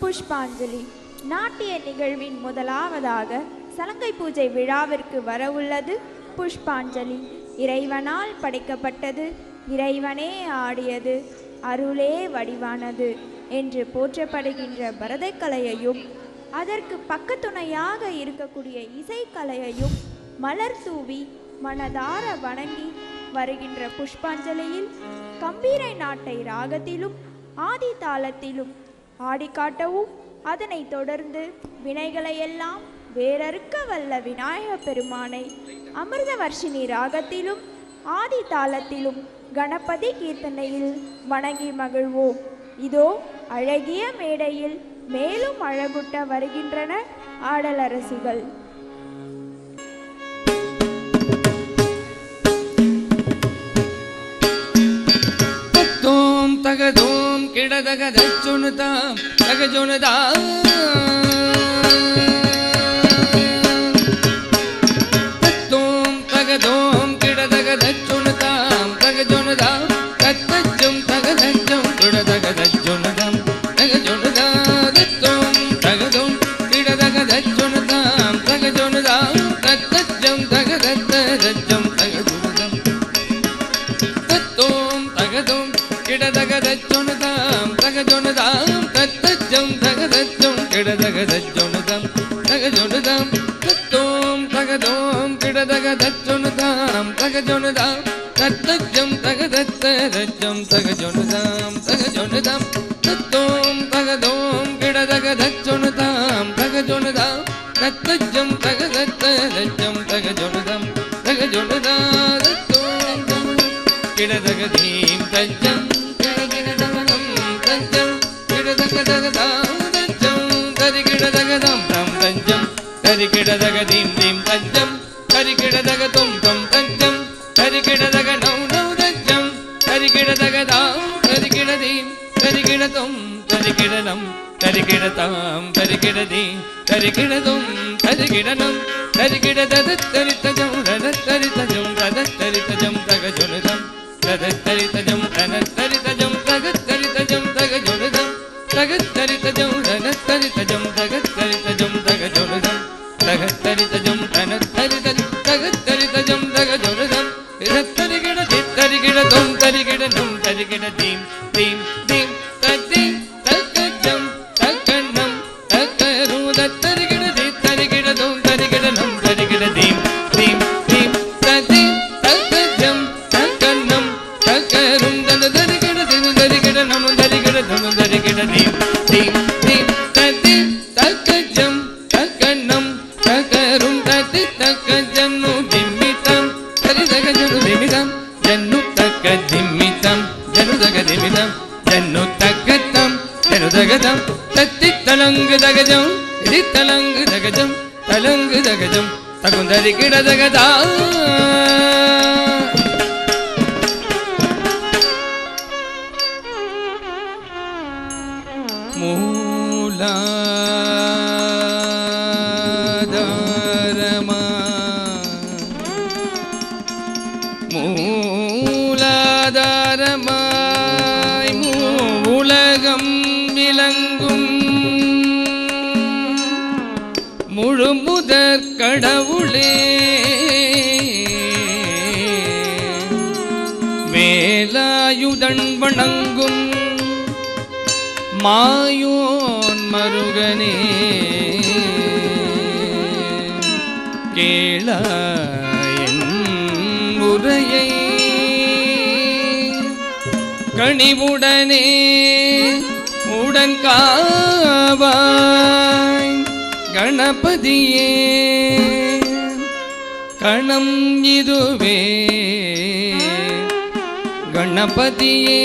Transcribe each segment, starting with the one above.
புஷ்பாஞ்சலி நாட்டிய நிகழ்வின் முதலாவதாக சலங்கை பூஜை விழாவிற்கு வரவுள்ளது புஷ்பாஞ்சலி. இறைவனால் படைக்கப்பட்டது, இறைவனே ஆடியது, அருளே வடிவானது என்று போற்றப்படுகின்ற பரதக்கலையையும் அதற்கு பக்கத்துணையாக இருக்கக்கூடிய இசைக்கலையையும் மலர் தூவி மனதார வணங்கி வருகின்ற புஷ்பாஞ்சலியில் கம்பீரை நாட்டை ராகத்திலும் ஆதி தாளத்திலும் ஆடி காட்டவும், அதனை தொடர்ந்து வினைகளையெல்லாம் வேறறுக்க வல்ல விநாயக பெருமானை அமிர்தவர்ஷினி ராகத்திலும் ஆதி தாளத்திலும் கணபதி கீர்த்தனையில் வணங்கி மகிழ்வோம். இதோ அழகிய மேடையில் மேலும் அழகுட்ட வருகின்றனர் ஆடலரசிகள். தகதோம் கிடதகதச்சுனுதாம் தகஜுனுதாம் தத்தோம் தகதோம் கிடதகதச்சுனுதாம் தகஜுனுதாம் தத்தஜும் தகதஜும் கிடதகதச்சுனுதாம் தகஜுனுதாம் தத்தோம் தகதோம் கிடதகதச்சுனுதாம் தகஜுனுதாம் தத்தஜும் தகதஜும் தகஜுனுதாம் தத்தோம் தகதோம் கிடதகதச்சுனுதாம் தகஜுனுதாம் தத்தஜும் தகதஜும் கிடதகதச்சுனுதாம் தகஜுனுதாம் தத்தோம் தகதோம் கிடதகதச்சுனுதாம் தகஜுனுதாம் தத்தஜும் தகதஜும் தகஜுனுதாம் தகஜுனுதாம் தத்தோம் தகதோம் கிடதகதச்சுனுதாம் தகஜுனுதாம் தத்தஜும் தகதஜும் தகஜுனுதாம் தகஜுனுதாம் தத்தோம் கிடதகதீம் தஜ்ஜம் கிடகிடதகதம் தஜ்ஜம் கிடதகதகதாம் தஜ்ஜம் தரிகிடதகதம் தம் தஜ்ஜம் தரிகிடதகதீம் தீம் தஜ்ஜம் தரிகிடதகதும் தம் தஜ்ஜம் தரிகிடதகநௌ நௌ தஜ்ஜம் தரிகிடதகதாம் தரிகிடதீம் தரிகிடதும் தரிகிடனம் தரிகிடதாம் தரிகிடதீம் தரிகிடதும் தரிகிடனம் தரிகிடதரித்தஜம் ரதத்தரித்தஜம் ரதத்தரித்தஜம் தகஜுனுதம் ரதத்தரித்தஜம் ரனத்தரித்தஜம் தகத்தரித்தஜம் தகஜுனுதம் தகத்தரித்தஜம் ரனத்தரித்தஜம் தகத்தரித்தஜம் தகஜுனுதம் தகத்தரித்தஜம் ரனத்தரித்தஜம் தகத்தரித்தஜம் தகஜுனுதம் ரத்தரிகிடதி தரிகிடதும் தரிகிடனும் தரிகிடதீம் தீம் தீம் தத்தீம் தகஜம் தகனம் தகருதத்தரிகிடதி தரிகிடதும் தரிகிடனும் தரிகிடதீம் தீம் தீம் தத்தீம் தகஜம் தகனம் தகரும் தரிகிடதி தரிகிடனும் தரிகிடதும் தரிகிடதீம் தீம் தீம் தத்தீம் தகஜம் தகனம் தகரும் தத்தி தகஜனு திமிதம் தரிதகஜனு திமிதம் ஜன்னு தகஜிமிதம் ஜன்னு தகஜிமிதம் ஜன்னு தகதம் ஜன்னு தகதம் தத்தி தலங்கு தகஜம் இதி தலங்கு தகஜம் தலங்கு தகஜம் தகுந்தரி கிடதகதா மூலாதாரமா மூலாதாரமாய் மூவுலகம் விளங்கும் முழுமுதற் கடவுளே வேலாயுதன் வணங்கும் மாயோன் மருகனே கேளாயன் உரையை கனிவுடனே உடன் காவாய் கணபதியே கணம் இதுவே கணபதியே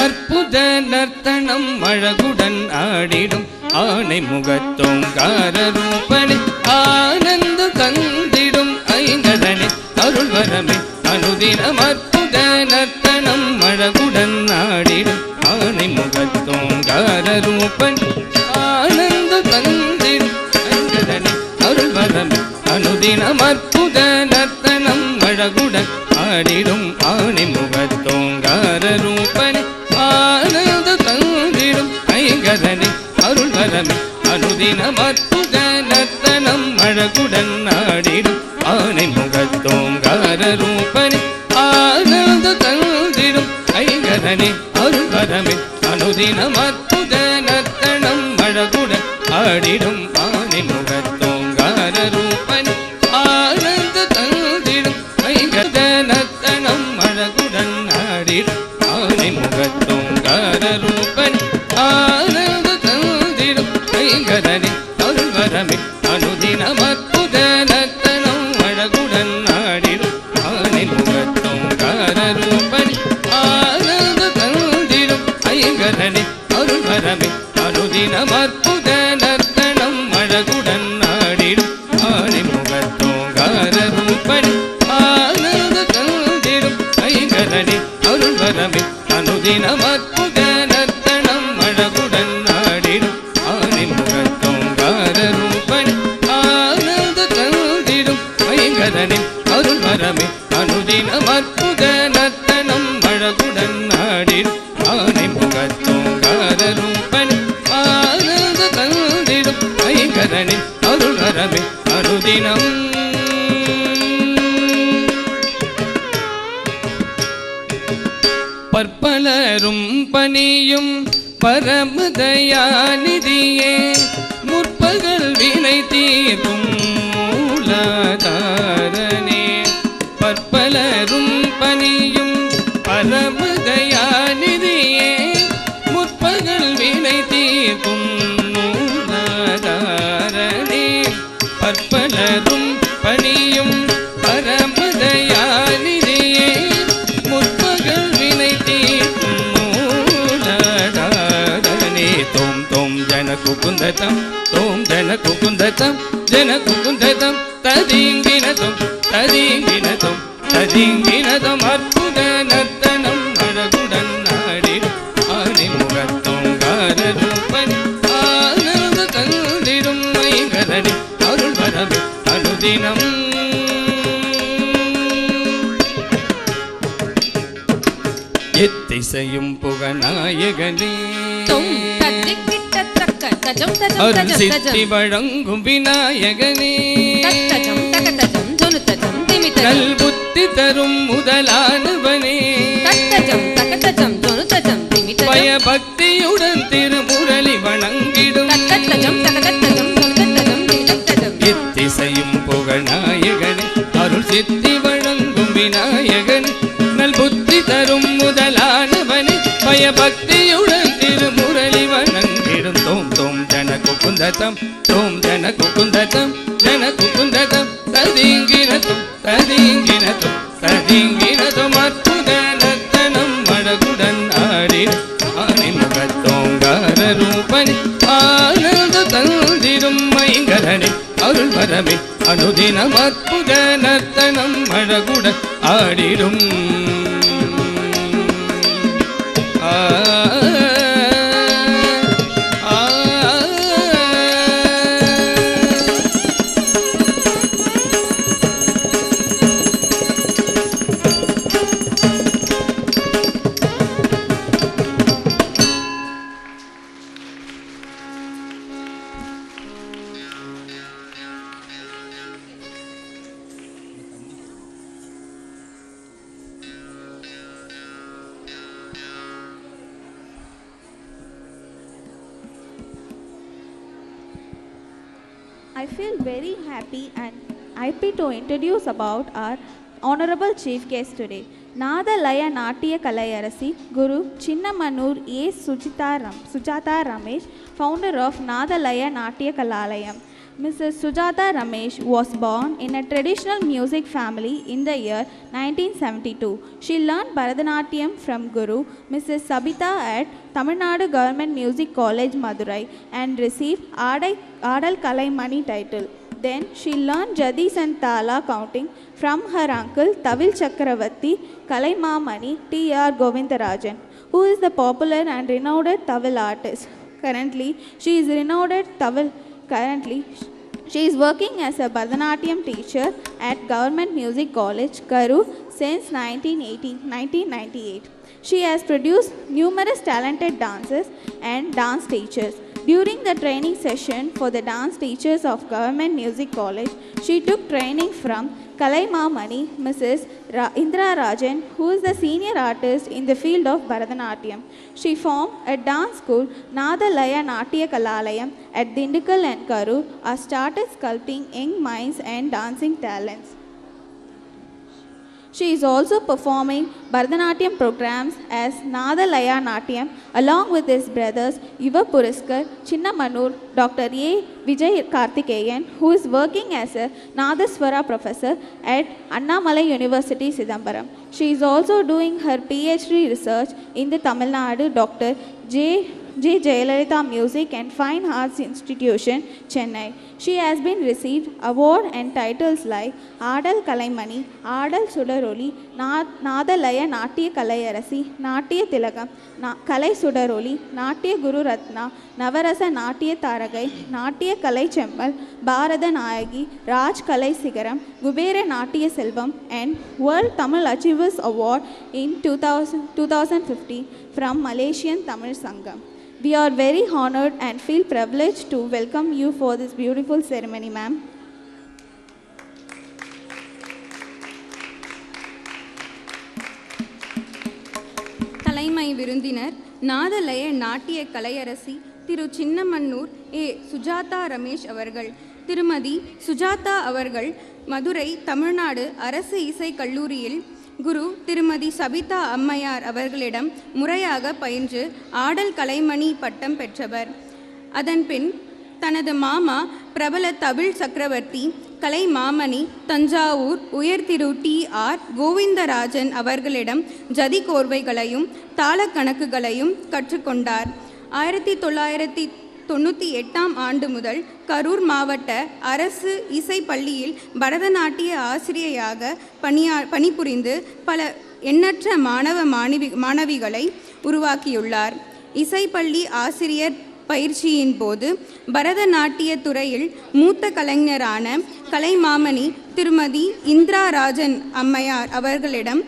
அற்புத நர்த்தனம் அழகுடன் ஆடிடும் ஆனை முகத்தோங்கார ரூபனே ஆனந்த தந்திடும் ஐங்கதனே அருள் வரமே அனுதினம் அற்புத நர்த்தனம் அழகுடன் ஆடிடும் ஆனை முகத்தோங்கார ரூபன் ஆனந்த தந்திடும் ஐங்கதனே அருள் வரமே அனுதினம் அற்புத நர்த்தனம் அழகுடன் ஆடிடும் ஆணை முகத்தோங்கார ரூபனே ஆனந்த தந்திடும் ஐங்கரனே அருள் வரமே அனுதினம் அற்புத நர்த்தனம் அழகுடன் ஆடிடும் ஆணை முகத்தோங்கார ரூபனே ஆனந்த தந்திடும் ஐங்கரனே அருள் வரமே அனுதினம் அற்புத நர்த்தனம் அழகுடன் ஆடிடும் ஆணை முகத்தோங்கார ரூபனே ஆனந்த தந்திடும் ஐங்கர நர்த்தனம் அழகுடன் ஆடிடும் ஆணை முகத்தோங்கார ரூபனே ஆனந்த தந்திடும் ஐங்கரனே அருள் வரமே அனுதினம் அற்புத நர்த்தனம் அழகுடன் ஆடிடும் ஆணை முகத்தோங்கார ரூபனே ஆனந்த தந்திடும் ஐங்கரனே அருள் வரமே அனுதினம் அற்புத நர்த்தனம் அழகுடன் ஆடிடும் ஆணை முகத்தோங்கார ரூபனே ஆனந்த தந்திடும் ஐங்கரனே அருள் வரமே அனுதினம் அற்புத நர்த்தனம் அழகுடன் ஆடிடும் ஆணை முகத்தோங்கார ரூபனே ஆனந்த தந்திடும் ஐங்கரனே அருள் வரமே அனுதினம் அற்புத நர்த்தனம் அழகுடன் ஆடிடும் ஆணை முகத்தோங்கார ரூபனே ஆனந்த தந்திடும் ஐங்கரனே அருள் வரமே அனுதினம் பற்பலரும் பணியும் பரமதயாநிதியே முற்பகல் வினை தீர்க்கும் மூலாதாரனே பற்பலரும் பணியும் பரமதயாநிதியே முற்பகல் வினை தீர்க்கும் மூலாதாரனே பற்பலரும் பணியும் பரமதயாநிதியே முற்பகல் வினை தீர்க்கும் மூலாதாரனே தோம் தோம் ஜன குகுந்ததம் தோம் ஜன குகுந்ததம் ஜன குகுந்ததம் ததீங்கினதம் ததீங்கினதம் ததீங்கினதம் அற்புத நர்த்தனம் அழகுடன் ஆடிடும் ஆணை முகத்தோங்கார ரூபனே ஆனந்த தந்திடும் ஐங்கரனே அருள் வரவே அனுதினம் எத்திசையும் புகநாயகனே அருள் சித்தி வழங்கும் விநாயகனே நல் புத்தி தரும் முதலானவனே பயபக்தியுடன் திருமுரளி வணங்கிடும் எத்திசையும் புகநாயகனே அருள் சித்தி வழங்கும் விநாயகனே நல் புத்தி தரும் முதலானவனே பயபக்தியுடன் திருமுரளி வணங்கிடும் தோம் தோம் ஜன குகுந்ததம் தோம் ஜன குகுந்ததம் ஜன குகுந்ததம் ததீங்கினதும் ததீங்கினதும் ததீங்கினதும் அற்புத நர்த்தனம் அழகுடன் ஆடிடும் ஆணை முகத்தோங்கார ரூபனே ஆனந்த தந்திடும் ஐங்கரனே அருள் வரமே அனுதினம் அற்புத நர்த்தனம் அழகுடன் ஆடிடும் I feel very happy and happy to introduce about our honorable chief guest today, Nadalaya Natya Kalayarasi, Guru Chinnamanur A. Sujata Ramesh, founder of Nadalaya Natya Kalalayam. Mrs. Sujata Ramesh was born in a traditional music family in the year 1972. She learned Bharatanatyam from Guru Mrs. Sabita at Tamil Nadu Government Music College, Madurai, and received Adal Kalaimani title. Then she learned Jadis and Tala counting from her uncle Tavil Chakravarti Kalaimamani T.R. Govindarajan, who is the popular and renowned Tavil artist. Currently, she is renowned Tavil She is working as a Bharatanatyam teacher at Government Music College, Karur, since 1998. She has produced numerous talented dancers and dance teachers. During the training session for the dance teachers of Government Music College, she took training from Kalaimamani, Mrs. Indra Rajan, who is the senior artist in the field of Bharatanatyam. She formed a dance school, Nadalaya Natya Kalalayam, at Dindigul and Karur, and started sculpting young minds and dancing talents. She is also performing Bharatanatyam programs as Nadalaya Natyam along with his brothers Yuva Puraskar, Chinnamanur, Dr. A. Vijay Karthikeyan, who is working as a Nadaswara professor at Annamalai University, Sidambaram. She is also doing her PhD research in the Tamil Nadu Dr. J. Jayalalitha Music and Fine Arts Institution, Chennai. She has been received award and titles like Adal Kalaimani, Adal Sudaroli, Nadalaya Natya Kalayarasi, Natya Tilagam, Kalai Sudaroli, Natya Guru Ratna, Navarasa Natya Taragai, Natya Kalai Chemmal, Bharada Nayagi, Raj Kalai Sigaram, Gubera Natya Selvam, and World Tamil Achievers Award in 2015 from Malaysian Tamil Sangam. We are very honored and feel privileged to welcome you for this beautiful ceremony, ma'am. தலைமை விருந்தினர் நாதலய நாட்டிய கலையரசி திரு சின்னமன்னூர் ஏ சுஜாதா ரமேஷ் அவர்கள். திருமதி சுஜாதா அவர்கள் மதுரை தமிழ்நாடு அரசு இசை கல்லூரியில் குரு திருமதி சபிதா அம்மையார் அவர்களிடம் முறையாக பயின்று ஆடல் கலைமணி பட்டம் பெற்றவர். அதன்பின் தனது மாமா பிரபல தமிழ் சக்கரவர்த்தி கலைமாமணி தஞ்சாவூர் உயர் திரு T.R. கோவிந்தராஜன் அவர்களிடம் ஜதி கோர்வைகளையும் தாளக்கணக்குகளையும் கற்றுக்கொண்டார். 1998 ஆண்டு முதல் கரூர் மாவட்ட அரசு இசை பள்ளியில் பரதநாட்டிய ஆசிரியையாக பணிபுரிந்து பல எண்ணற்ற மாணவிகளை உருவாக்கியுள்ளார். இசைப்பள்ளி ஆசிரியர் பயிற்சியின் போது பரதநாட்டிய துறையில் மூத்த கலைஞரான கலைமாமணி திருமதி இந்திரா ராஜன் அம்மையார் அவர்களிடம்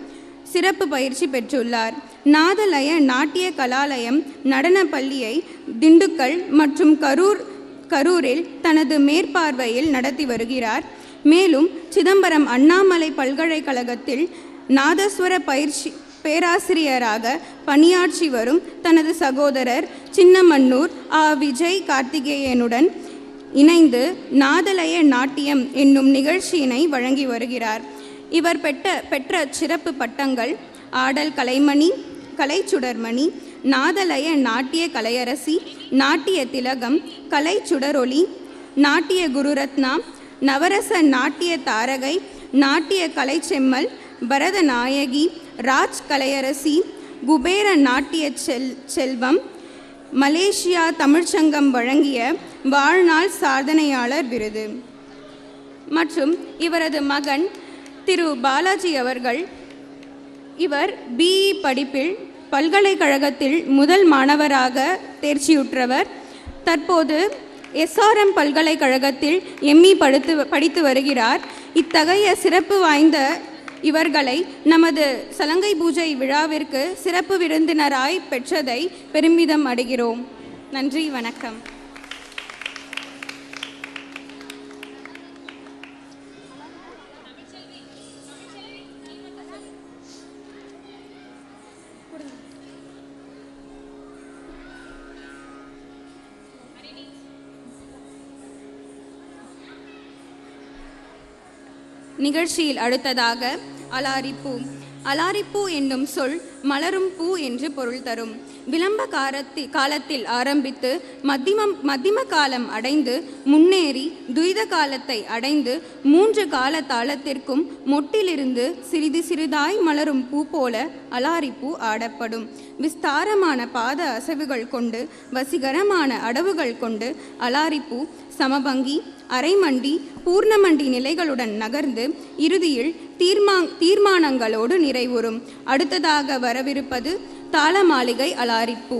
சிறப்பு பயிற்சி பெற்றுள்ளார். நாதலய நாட்டிய கலாலயம் நடன பள்ளியை திண்டுக்கல் மற்றும் கரூரில் தனது மேற்பார்வையில் நடத்தி வருகிறார். மேலும் சிதம்பரம் அண்ணாமலை பல்கலைக்கழகத்தில் நாதஸ்வர பேராசிரியராக பணியாற்றி வரும் தனது சகோதரர் சின்னமன்னூர் ஆ. விஜய் கார்த்திகேயனுடன் இணைந்து நாதலய நாட்டியம் என்னும் நிகழ்ச்சியினை வழங்கி வருகிறார். இவர் பெற்ற சிறப்பு பட்டங்கள் ஆடல் கலைமணி, கலைச்சுடர்மணி, நாதலய நாட்டிய கலையரசி, நாட்டிய திலகம், கலைச்சுடரொளி, நாட்டிய குருரத்னா, நவரச நாட்டிய தாரகை, நாட்டிய கலைச்செம்மல், பரதநாயகி, ராஜ் கலையரசி, குபேர நாட்டிய செல்வம், மலேசியா தமிழ்ச்சங்கம் வழங்கிய வாழ்நாள் சாதனையாளர் விருது. மற்றும் இவரது மகன் திரு பாலாஜி அவர்கள், இவர் பிஇ படிப்பில் பல்கலைக்கழகத்தில் முதல் மாணவராக தேர்ச்சியுற்றவர். தற்போது SRM பல்கலைக்கழகத்தில் ME படித்து வருகிறார். இத்தகைய சிறப்பு வாய்ந்த இவர்களை நமது சலங்கை பூஜை விழாவிற்கு சிறப்பு விருந்தினராய் பெற்றதை பெருமிதம் அடைகிறோம். நன்றி, வணக்கம். நிகழ்ச்சியில் அடுத்ததாக அலாரிப்பூ. அலாரிப்பூ என்னும் சொல் மலரும் பூ என்று பொருள் தரும். விளம்ப காலத்தில் ஆரம்பித்து மத்திம காலம் அடைந்து முன்னேறி துரித காலத்தை அடைந்து 3 கால தாளத்திற்கும் மொட்டிலிருந்து சிறிது சிறிதாய் மலரும் பூ போல அலாரிப்பூ ஆடப்படும். விஸ்தாரமான பாத அசைவுகள் கொண்டு வசீகரமான அடவுகள் கொண்டு அலாரிப்பூ சமபங்கி, அரைமண்டி, பூர்ணமண்டி நிலைகளுடன் நகர்ந்து இறுதியில் தீர்மானங்களோடு நிறைவுறும். அடுத்ததாக வரவிருப்பது தாளமாளிகை அலாரிப்பூ.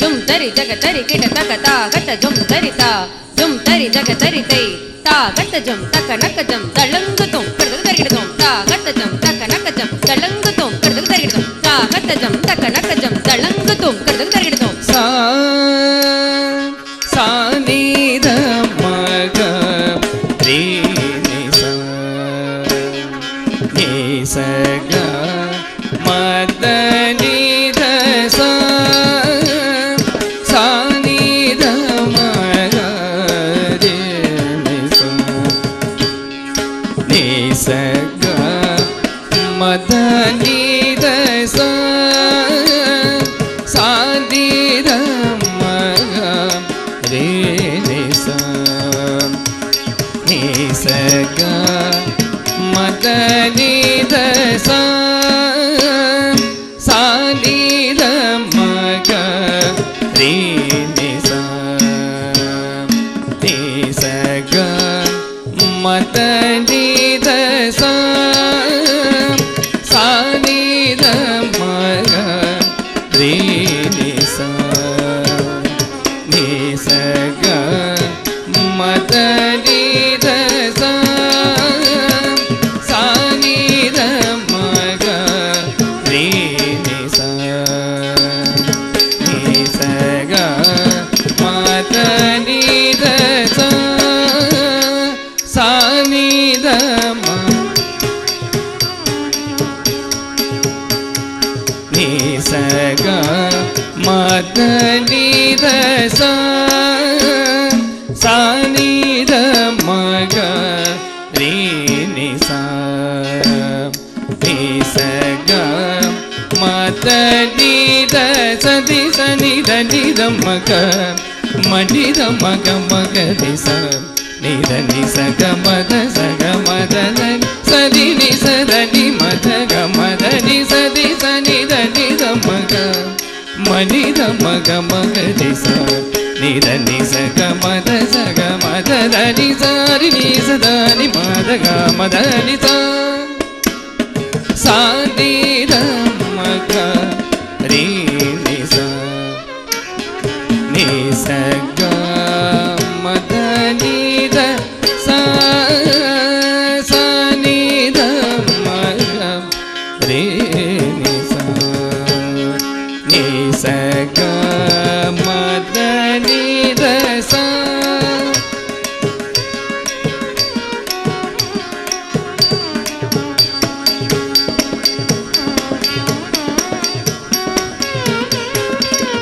ஜும் தரி ஜக தரி கிட தக தா கத்த ஜும் தரி தா ஜும் தரி ஜக தரி தை தா கத்த ஜும் தக்க நக்க ஜம் தளங்கு தும் கடுதக தரிகிடதும் தா கத்த ஜம் தக்க நக்க ஜம் தளங்கு தும் கடுதக தரிகிடதும் தா கத்த ஜம் தக்க நக்க ஜம் தளங்கு தும் கடுதக தரிகிடதும் சா சா நீ த மக ரே நி சா நீ ச க மத நீ த சா சா நீ த மக ரே நி சா நீ ச க மத நீ த சா சா நீ த மக ரே நி சா நீ ச க மத நீ த சா சா நீ த மக ரே நி சா நீ ச க மத நீ த சா சா நீ த மக ரே நி சா நீ ச க மத நீ த சா சா நீ த மக ரே நி சா நீ ச க மத நீ த சா சா நீ த ம நீ ச க மத நீ த சா சா நீ த மக ரே நி சா நீ ச க மத நீ த சதி ச நீ த நீ த மக மணி த மக மக ரி ச நீ த நீ ச க மத ச க மத சதி நீ ச த நீ மத க மத நீ சதி ச நீ த நீ த மக மணி த மக மக ரி ச நீ த நீ ச க மத ச க மத த நீ ச ரி நீ ச த நீ மத க மத நீ ச சா நீ த மக ரே நி ச நீ ச க மத நீ த சா சா நீ த மக ரே நி ச நீ ச க மத நீ த சா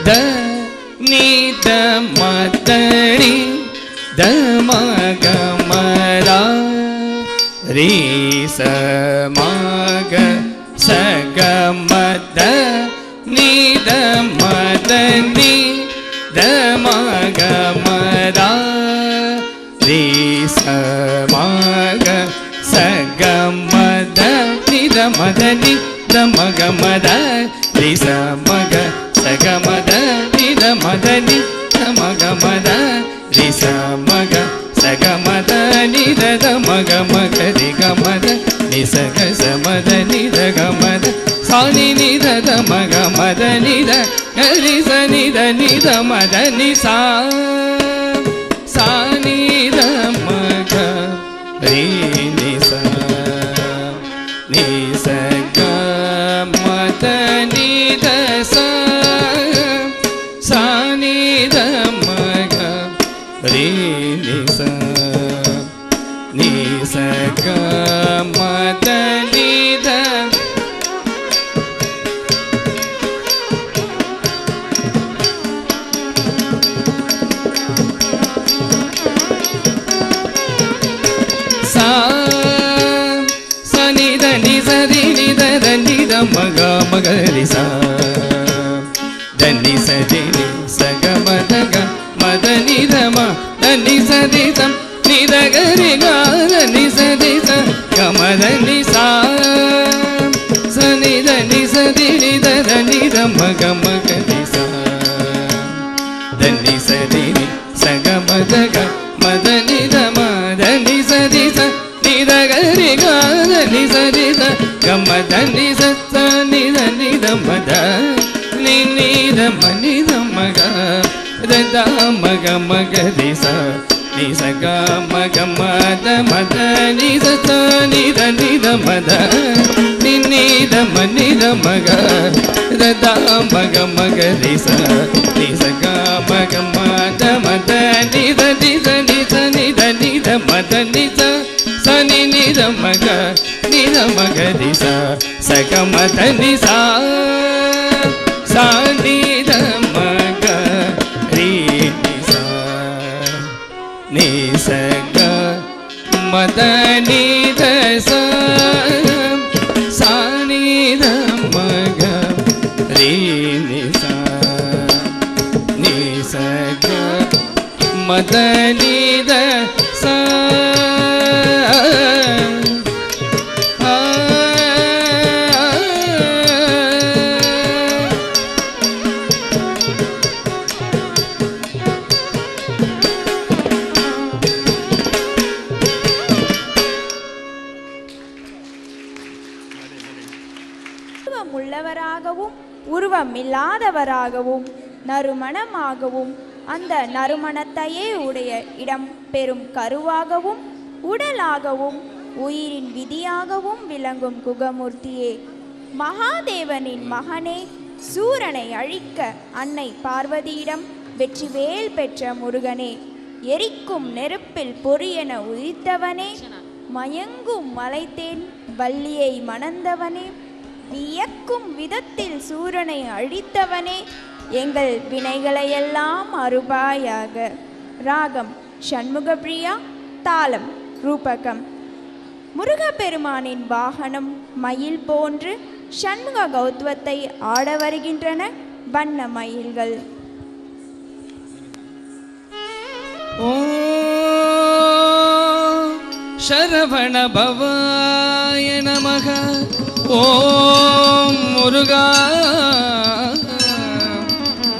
த நீ த மத நீ த மக மரா ரே ச மக ச க மத நீ த மத நீ த மக மரா ரே ச மக ச க மத நீ த மத நீ த மக மத ரே ச மக ச க மத நீ த மத நீ த மக மத ரே ச மக ச க மத நீ த த மக மக ரே க மத நீ ச க ச மத நீ த க மத சா நீ நீ த த மக மத நீ த க ரே ச நீ த நீ த மத நீ சா சா நீ த மக ரே நி சா நீ ச க மத நீ த சா சா நீ த மக ரே நி சா நீ ச க மத நீ த சா சா நீ த நீ ச ரி நீ த த நீ த மக மக ரி சா த நீ ச ரி நீ ச க மத க மத நீ த ம த நீ ச ரி ச நீ த க ரி க த நீ ச ரி ச க மத நீ சா ச நீ த நீ ச ரி நீ த த நீ த மக மக ரி சா த நீ ச ரி நீ ச க மத க மத நீ த ம த நீ ச ரி ச நீ த க ரி க த நீ ச ரி ச க மத நீ ச ச நீ த மத நீ நீ த ம நீ த ம மக த மக மக ரி ச ni sa ga ma ga ma da ma da ni sa sa ni da mada ni da ma ga da ma ga ri sa ga ma da ma da ni da ma da ni sa ni da ma ga ri sa ga ma da ni sa ni da ma ga ri ni sa ga ma da ni da sa ni da ma ga ri ni sa ga ma da ni da sa உள்ளவராகவும் உருவமில்லாதவராகவும் நறுமணமாகவும் அந்த நறுமணத்தையே உடைய இடம் பெறும் கருவாகவும் உடலாகவும் உயிரின் விதியாகவும் விளங்கும் குகமூர்த்தியே, மகாதேவனின் மகனே, சூரனை அழிக்க அன்னை பார்வதியிடம் வெற்றிவேல் பெற்ற முருகனே, எரிக்கும் நெருப்பில் பொரியென உதித்தவனே, மயங்கும் மலைத்தேன் வள்ளியை மணந்தவனே, வியக்கும் விதத்தில் சூரனை அழித்தவனே, எங்கள் வினைகளையெல்லாம் அருபாயாக. ராகம் ஷண்முகப்பிரியா, தாளம் ரூபகம். முருகப்பெருமானின் வாகனம் மயில் போன்று ஷண்முக கௌத்வத்தை ஆட வருகின்றன வண்ண மயில்கள். சரவண பவாய நமக. ஓம் முருகா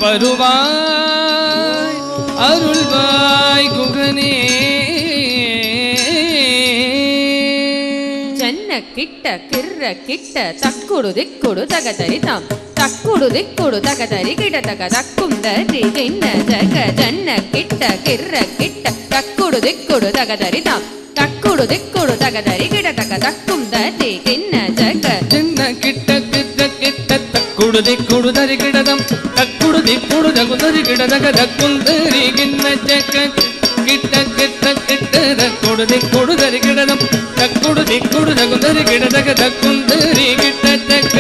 வருவாய் அருள்வாய் குகனே. ஜன்ன கிட்ட கிர்ர கிட்ட தக்குடு திக்குடு தகதரிதாம் தக்குடு திக்குடு தகதரி கிட தக தக்கும் தரி கிண்ண ஜக. ஜன்ன கிட்ட கிர்ர கிட்ட தக்குடு திக்குடு தகதரிதாம் தக்குடு திக்குடு தகதரி கிட தக தக்கும் தரி கிண்ண ஜக. ஜன்ன கிட்ட கிட்ட கிட்ட தக்குடு திக்குடு தரி கிடதம் தக்குடு திக்குடு தகுதரி கிட தக தக்கும் தரி கிண்ண ஜக. கிட்ட கிட்ட கிட்ட தக்குடு திக்குடு தரி கிடதம் தக்குடு திக்குடு தகுதரி கிட தக தக்கும் தரி கிட்ட ஜக.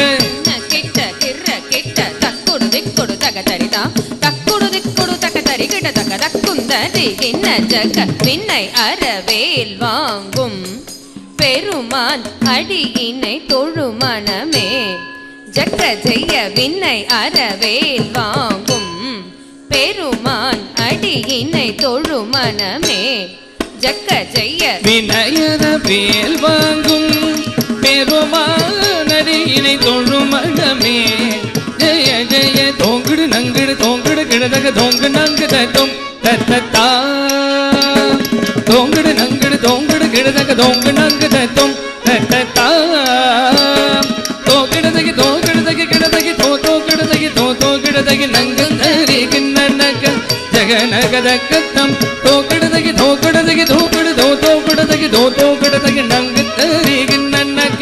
கிட்ட கிர்ர கிட்ட தக்குடு திக்குடு தகதரிதாம் தக்குடு திக்குடு தகதரி கிட தக தக்கும் தரி கிண்ண ஜக. விண்ணை அறவேல் வாங்கும் பெருமான் அடியினை தொழுமனமே ஜக்க ஜெய. விண்ணை அறவேல் வாங்கும் பெருமான் அடியினை தொழுமனமே ஜக்க ஜெய. வினயரவேல் வாங்கும் பெருமான் அடியினை தொழுமனமே ஜெய ஜெய. தோங்குடு நங்குடு தோங்குடு கிடதக தோங்கு நங்கு தத்தும் தத்தா. தோங்குடு நங்குடு தோங்குடு கிடதக தோங்கு நங்கு தத்தும் தத்தா. தோகிடதகி தோகிடதகி கிடதகி தோகிடதகி தோகிடதகி நங்கு தரி கிண்ணனக ஜகநகதக்கத்தம். தோகிடதகி தோகிடதகி தோகிடு தோகிடதகி தோகிடதகி நங்கு தரி கிண்ணனக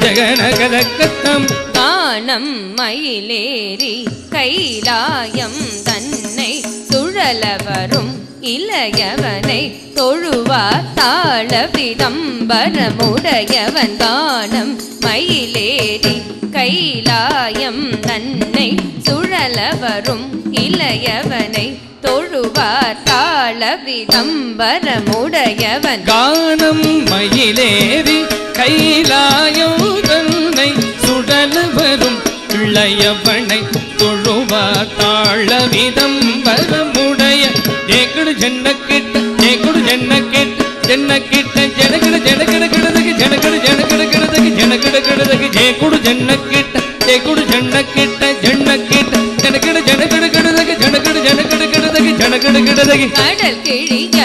ஜகநகதக்கத்தம். காணம் மயிலேறி கைலாயம் தன்னை சுழலவரும் இளையவனை தொழுவார் தாழ விதம்பரமுடையவன். காணம் மயிலேறி கைலாயம் தன்னை சுழலவரும் இளையவனை தொழுவார் தாழ விதம்பரமுடையவன். காணம் மயிலேறி கைலாயம் தன்னை சுழலவரும் இளையவனை தொழுவார் தாழ விதம்பரமுடைய. ஜெகுடு ஜென்ன கிட்ட ஜெகுடு ஜென்ன கிட்ட ஜென்ன கிட்ட ஜனகட ஜனகட கிடதகி ஜனகட ஜனகட கிடதகி ஜனகட கிடதகி ஜெகுடு ஜென்ன கிட்ட ஜெகுடு ஜென்ன கிட்ட ஜென்ன கிட்ட ஜனகட ஜனகட கிடதகி ஜனகட ஜனகட கிடதகி ஜனகட கிடதகி. கடல் கிழிய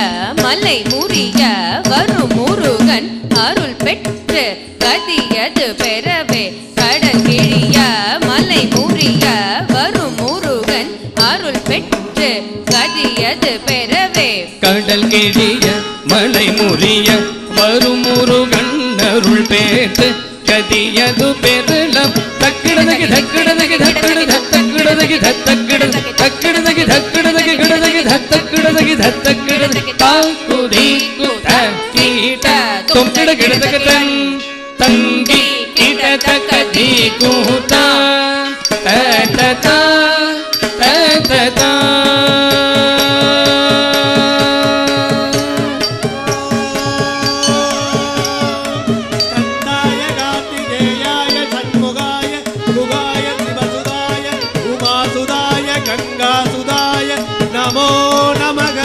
மலை முறிய வரும் முருகன் அருள் பெற்று கதியது பெறவே. கடல் கிழிய மலை முறிய வரும் முருகன் அருள் பெற்று கதியது பெறவே கடல் கிழிய மலை முறிய வரும் முருகன் அருள் பேத்து கதியது பெறலம் தக்கிடதகி தக்கிடதகி தக்கிட தக்கிடதகி தக்கிட தக்கிடதகி தக்கிடதகி கிடதகி தக்கிடதகி தக்கிடதகி தாக்குதி குதீட தொங்கிட கிடதக தங்கி கிடதகதி கூதா ததா ததா நமோ நமக.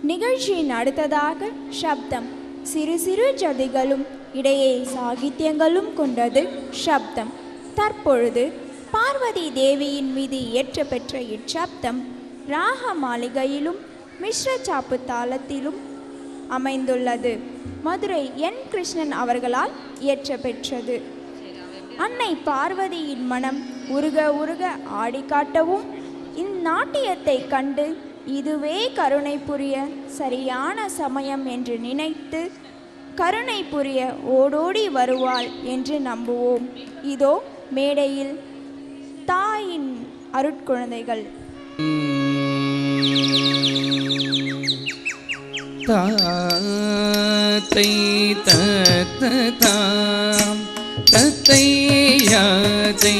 நிகழ்ச்சியின் அடுத்ததாக சப்தம். சிறு சிறு ஜதிகளும் இடையே சாகித்யங்களும் கொண்டது சப்தம். தற்பொழுது பார்வதி தேவியின் மீது இயற்ற பெற்ற இச்சப்தம் ராக மாளிகையிலும் மிஸ்ர சாப்பு தாளத்திலும் அமைந்துள்ளது. மதுரை என் கிருஷ்ணன் அவர்களால் இயற்ற பெற்றது. அன்னை பார்வதியின் மனம் உருக உருக ஆடி காட்டவும் இந்நாட்டியத்தை கண்டு இதுவே கருணை புரிய சரியான சமயம் என்று நினைத்து கருணை புரிய ஓடோடி வருவாள் என்று நம்புவோம். இதோ மேடையில் தாயின் அருட்குழந்தைகள். தாத்தை தத்ததாம் தத்தையாத்தை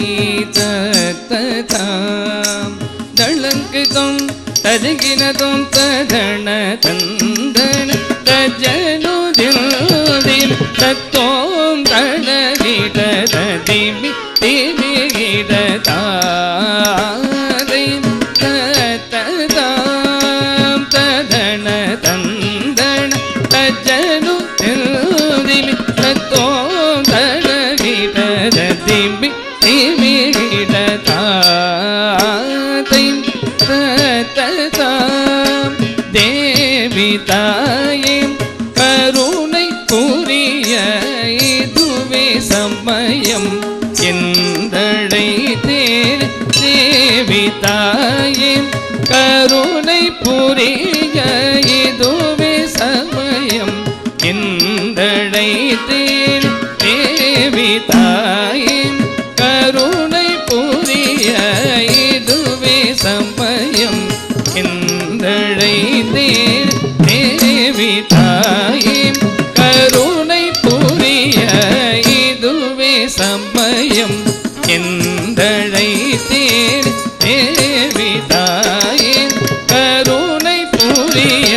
தத்ததாம் தளங்குதும் தருகினதும் ததண தந்தன தஜனுதில் தத்தோம் தடகிட ததிமி திமிகிட தாதை தத்ததாம் ததண தந்தன தஜனுதில் தத்தோம் தடகிட ததிமி திமிகிட தாதை தேவி தாயே கருணை புரிய இதுவே சமயம் எந்தடை தேர். தேவி தாயே கருணை புரிய இதுவே சமயம் எந்தடை தேர். தேவி தாயே கருணை புரிய இதுவே சமயம் எந்தடை தேர். தேவி தாயே கருணை புரிய இதுவே சமயம் எந்தடை தேர். தேவி தாயே கருணை புரிய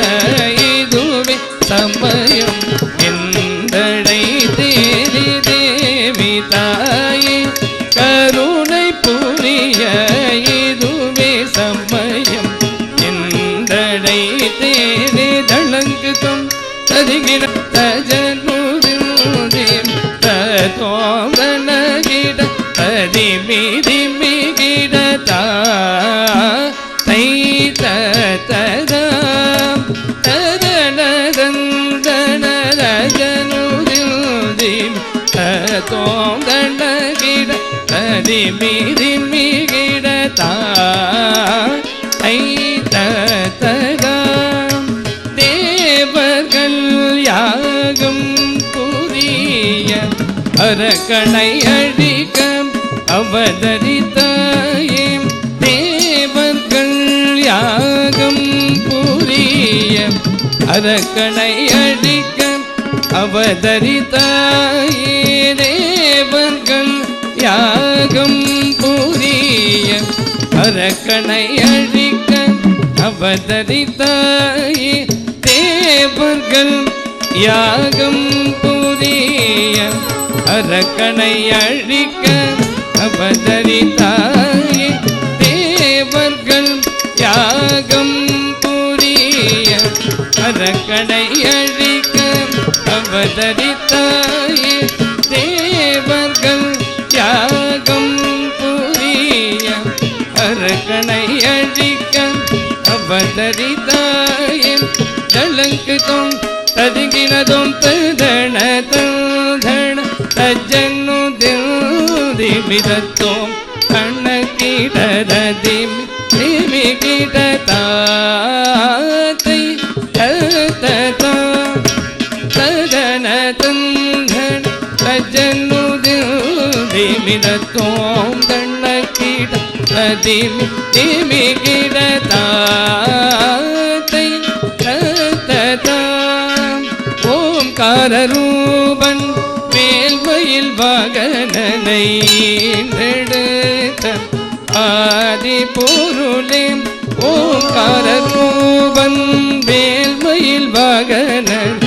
இதுவே சமயம் எந்தடை தேர். தேவி தாயே கருணை புரிய இதுவே சமயம் எந்தடை தேரே. தளங்குதும் ததிகிட தஜனுதில் தோங்கனகிட ததிமிதிமிகிட தாதை தததாம் ததனதந்தன தஜனுதில் தோங்கனகிட ததிமிதிமிகிட தாதை தததாம் தேவர்கள் யாகம் புரிய அரக்கனை அழிக்க அவதரித்தாயே. தேவர்கள் யாகம் புரிய அரக்கனை அழிக்க அவதரித்தாயே. தேவர்கள் யாகம் புரிய அரக்கனை அழிக்க அவதரித்தாயே. தேவர்கள் யாகம் புரிய அரக்கனை அழிக்க அவதரித்தாயே. தேவர்கள் யாகம் புரிய அரக்கனை அழிக்க அவதரித்தாயே. தேவர்கள் யாகம் புரிய அரக்கனை அழிக்க அவதரித்தாயே. தளங்குதும் ததுகின ததிகினதும் ததன தந்தன தஜன்னு திமிதத்தோம் கண்ண கீடத திமி கீட தாத்தை ததா ததன தந்தன தஜன்னு திமிதத்தோம் கண்ண கீட திமி கீட தாத்தை ததா ஓம்காரரூபன் மேல்மயில் வாகனனை ஆதி பொருளே ஓம்காரரூபன் மேல்மயில் வாகனன்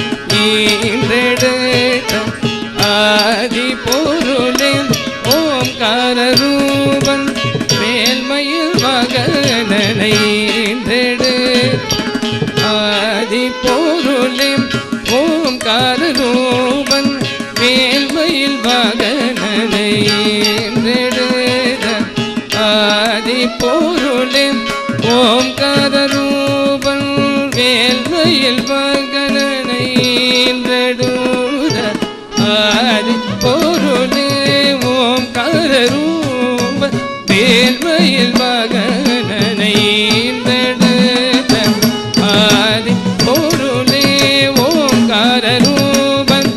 ஆதி பொருளே ஓம்காரரூபன் மேல்மயில் வாகனனை ஆதி பொருளே ஓம்காரரூபன் மேல்மயில் வாகனனை ஆதி பொருளே ஓம்காரரூபன் மேல்மயில் வாகனனை ஆதி பொருளே ஓம்காரரூபன் மேல்மயில் வாகனனை ஆதி பொருளே ஓம்காரரூபன்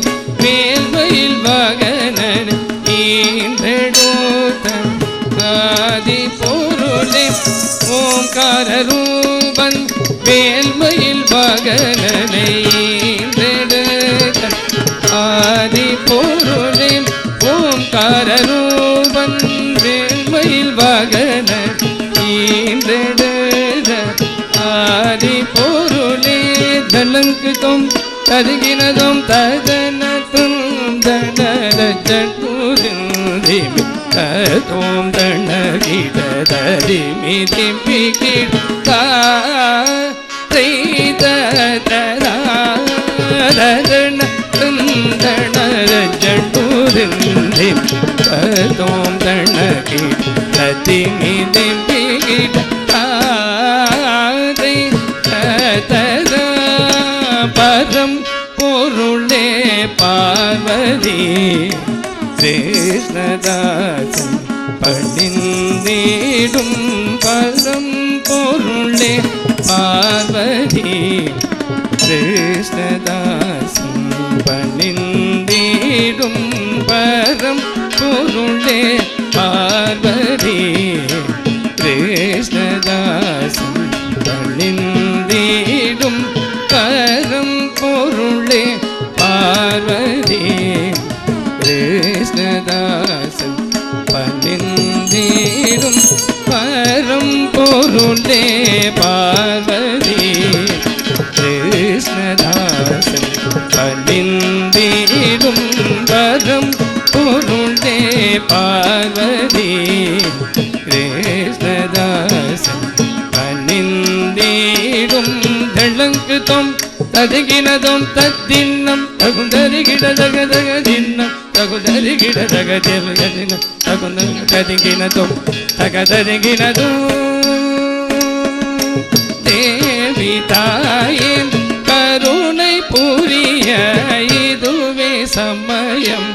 மேல்மயில் வாகனன் ஆதி பொருளே ஓம்காரரூபன் மேல்மயில் வாகனனை ஆதி பொருளே ஓம்காரரூபன் மேல்மயில் வாகனன் ஆதி பொருளே தலங்குதும் தருகினதும் ததனத்தும் தனரஜூதிமி தோம் தனகிட தரிமி திம்பி கிட்டா தனரஜூதிமி தோம் தனகிட திமி திம்பி கிட்டா பரம் பொருளே பார்வதி கிருஷ்ணதாசன் பணிந்தேடும் பரம் பொருளே பார்வதி கிருஷ்ணதாசன் பணிந்தேடும் பரம் பொருளே பார்வதி கிருஷ்ணதாசன் பணிந்தேடும் பரம் பொருளே பார்வதி கிருஷ்ணதாசன் பணிந்தேடும் பரம் பொருளே பார்வதி கிருஷ்ணதாசன் பணிந்தேடும் பரம் பொருளே பார்வதி கிருஷ்ணதாசன் பணிந்தேடும் தளங்குதும் ததுகினதும் தத்தின்னம் தகுந்தருகிட தகதகதின்னம் தகுதருகிட தகதினம் தகுந்ததுகினதும் தகதருகினதும் தேவி தாயின் கருணை புரிய இதுவே சமயம்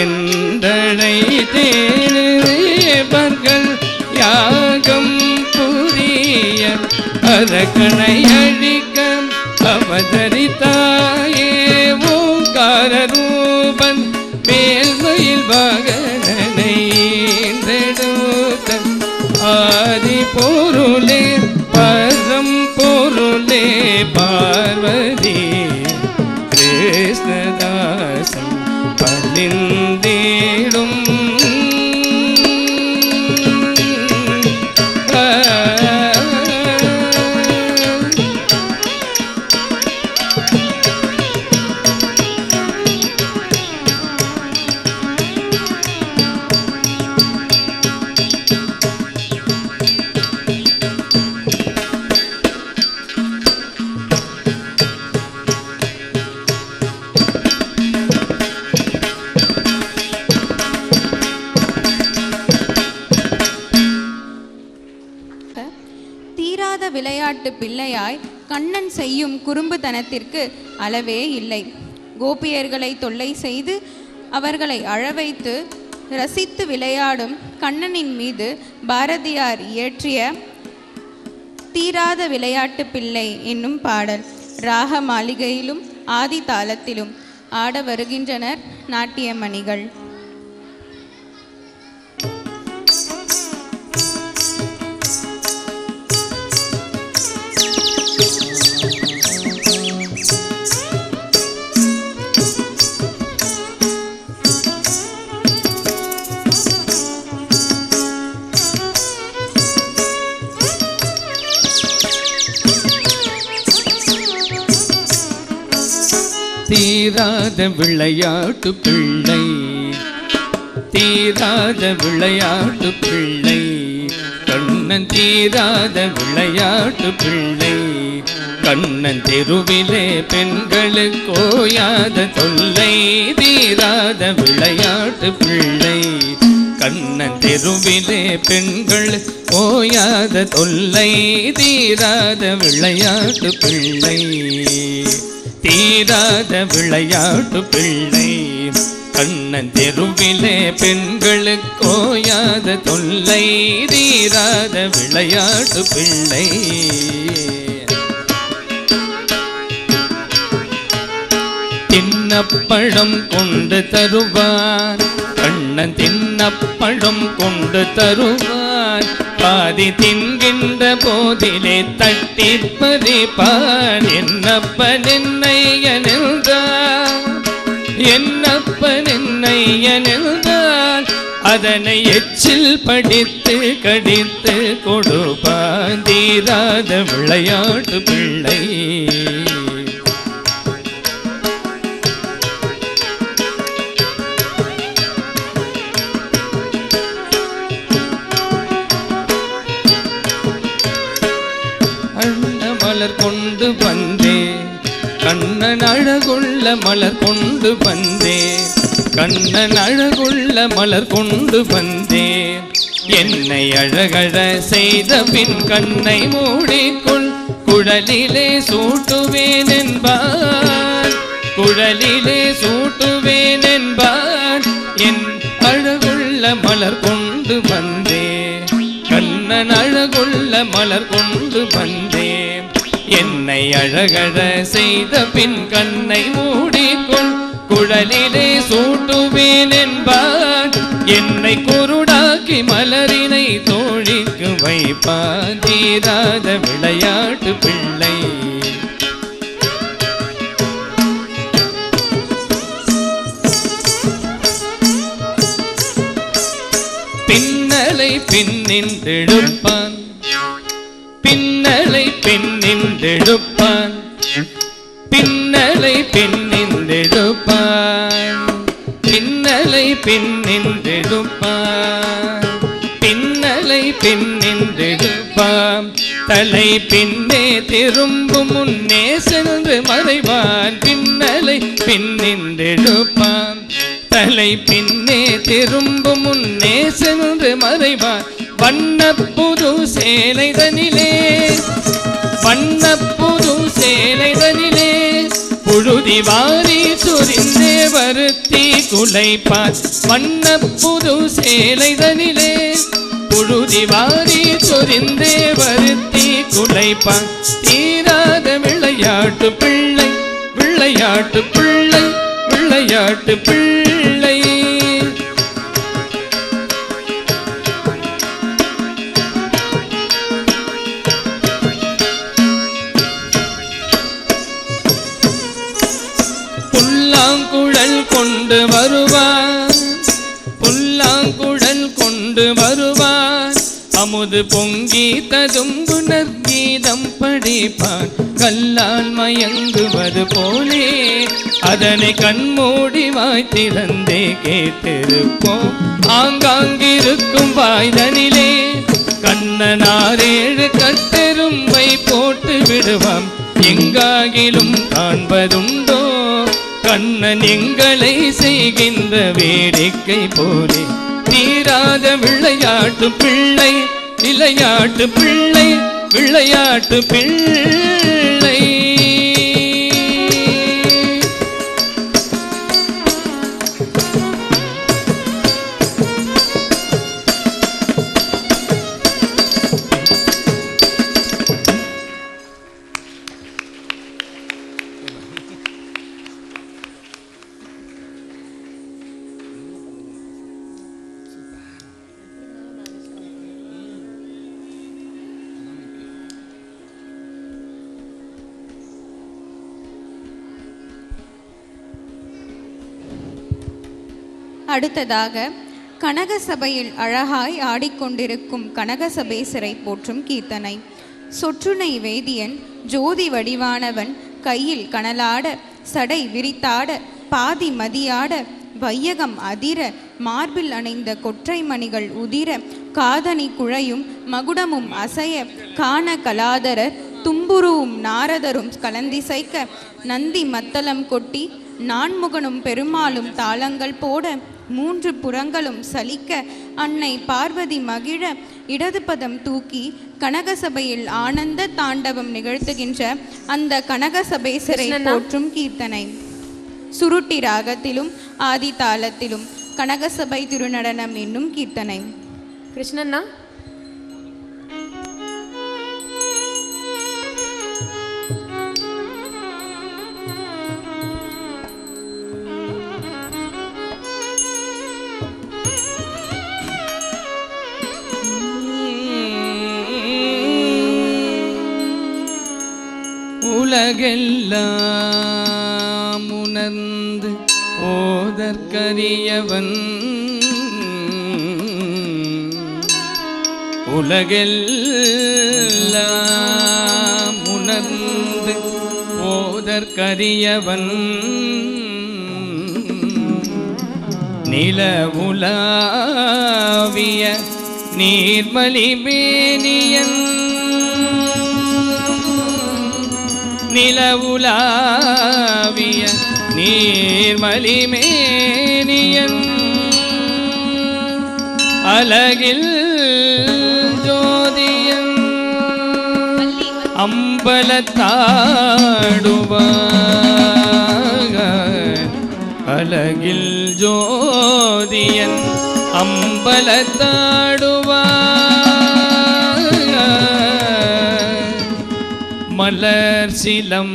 என்றனை தேவர்கள் யாகம் புரிய அரக்கனை அழிக்க அவதரித்தாயே ஓங்காரரூபன் மேல்மயில் வாகனனை ஆதி பொருளே பரம் பொருளே பார்வதி கிருஷ்ணதாசன் பணிந்தேடும் விளையாட்டு பிள்ளையாய் கண்ணன் செய்யும் குறும்புத்தனத்திற்கு அளவே இல்லை. கோபியர்களை தொல்லை செய்து அவர்களை அழவைத்து ரசித்து விளையாடும் கண்ணனின் மீது பாரதியார் இயற்றிய தீராத விளையாட்டு பிள்ளை என்னும் பாடல் ராக மாளிகையிலும் ஆதி தாளத்திலும் ஆட வருகின்றனர் நாட்டியமணிகள். தீராத விளையாட்டு பிள்ளை, தீராத விளையாட்டு பிள்ளை, கண்ணன் தீராத விளையாட்டு பிள்ளை, கண்ணன் தெருவிலே பெண்களுக்கு ஓயாத தொல்லை. தீராத விளையாட்டு பிள்ளை, கண்ணன் தெருவிலே பெண்கள் ஓயாத தொல்லை. தீராத விளையாட்டு பிள்ளை, தீராத விளையாட்டு பிள்ளை, கண்ணன் தெருவிலே பெண்களுக்கு ஓயாத தொல்லை. தீராத விளையாட்டு பிள்ளை. தின்னப்பழம் கொண்டு தருவார் கண்ணன், தின்னப்பழம் கொண்டு தருவார். பாதி தின்கின்ற போதிலே தட்டி பறிப்பார். என்னப்பன் என்னையனில்தான், என்னப்பன் என்னையனில்தான், அதனை எச்சில் படித்து கடித்து கொடுப்பான். தீராத விளையாட்டு பிள்ளை. மலர் கொண்டு வந்தே கண்ணன் அழகுள்ள மலர் கொண்டு வந்தே, கண்ணன் அழகுள்ள மலர் கொண்டு வந்தே. என்னை அழகழ செய்த பின் கண்ணை மூடிக்கொள், குழலிலே சூட்டுவேன் என்பான், குழலிலே சூட்டுவேன் என்பான். என் அழகுள்ள மலர் கொண்டு வந்தே, கண்ணன் அழகுள்ள மலர் கொண்டு வந்தே. என்னை அழகழ செய்த பின் கண்ணை மூடிக்கொள், குழலிலே சூட்டுவேன் என்பான். என்னை குருடாக்கி மலரினை தோழிக்கு வைப்பான். தீராத விளையாட்டு பிள்ளை. பின்னலை பின்னின்றெடுப்பான், பின்னலை பின்னின்றெடுப்பான், பின்னலை பின்னின்றெடுப்பான், பின்னலை பின்னின்றெடுப்பான், பின்னலை பின்னின்றெடுப்பான். தலை பின்னே திரும்பும் முன்னே சென்று மறைவான். பின்னலை பின்னின்றெடுப்பான், தலை பின்னே திரும்பும் முன்னே சென்று மறைவான். வண்ணப்புது சேலைதனிலே, வண்ணப்புது சேலைதனிலே, புழுதி வாரி சுரிந்தே வருத்தி குலைப்பான். வண்ணப்புது சேலைதனிலே, புழுதி வாரி சுரிந்தே வருத்தி குலைப்பான். தீராத விளையாட்டு பிள்ளை, விளையாட்டு பிள்ளை, விளையாட்டு பிள்ளை. புல்லாங்குழல் கொண்டு வருவான், புல்லாங்குழல் கொண்டு வருவான். அமுது பொங்கி ததும்புணர் கீதம் படிப்பான். கல்லால் மயங்குவது போலே அதனை கண்மூடி வாய் திறந்தே கேட்டிருப்போம். ஆங்காங்கிருக்கும் வாய்தனிலே கண்ணனாரேழு கட்டெரும்பை போட்டு விடுவான். எங்காகிலும் காண்பதுண்டோ கண்ணன் எங்களை செய்கின்ற வேடிக்கை போலே. தீராத விளையாட்டு பிள்ளை, விளையாட்டு பிள்ளை, விளையாட்டு பிள்ளை. அடுத்ததாக கனகசபையில் அழகாய் ஆடிக்கொண்டிருக்கும் கனகசபேசரை போற்றும் கீர்த்தனை. சொற்றுணை வேதியன் ஜோதி வடிவானவன் கையில் கனலாட சடை விரித்தாட பாதி மதியாட வையகம் அதிர மார்பில் அணைந்த கொற்றை மணிகள் உதிர காதணி குழையும் மகுடமும் அசைய காண கலாதரர் தும்புருவும் நாரதரும் கலந்திசைக்க நந்தி மத்தளம் கொட்டி நான்முகனும் பெருமாளும் தாளங்கள் போட மூன்று புறங்களும் சலிக்க அன்னை பார்வதி மகிழ இடது பதம் தூக்கி கனகசபையில் ஆனந்த தாண்டவம் நிகழ்த்துகின்ற அந்த கனகசபேசரை போற்றும் கீர்த்தனை. சுருட்டி ராகத்திலும் ஆதி தாளத்திலும் கனகசபை திருநடனம் என்னும் கீர்த்தனை. கிருஷ்ணண்ணா, உலகெல்லாம் உணர்ந்து ஓதற்கரியவன், உலகெல்லாம் உணர்ந்து ஓதற்கரியவன், நிலவுலாவிய நீர்மலி மேனியன், நிலவுலாவிய நீர்மலி மேனியன், அலகில் ஜோதியன் அம்பலத்தாடுவார், அலகில் ஜோதியன் அம்பலத்தாடுவார், மலர் சிலம்படி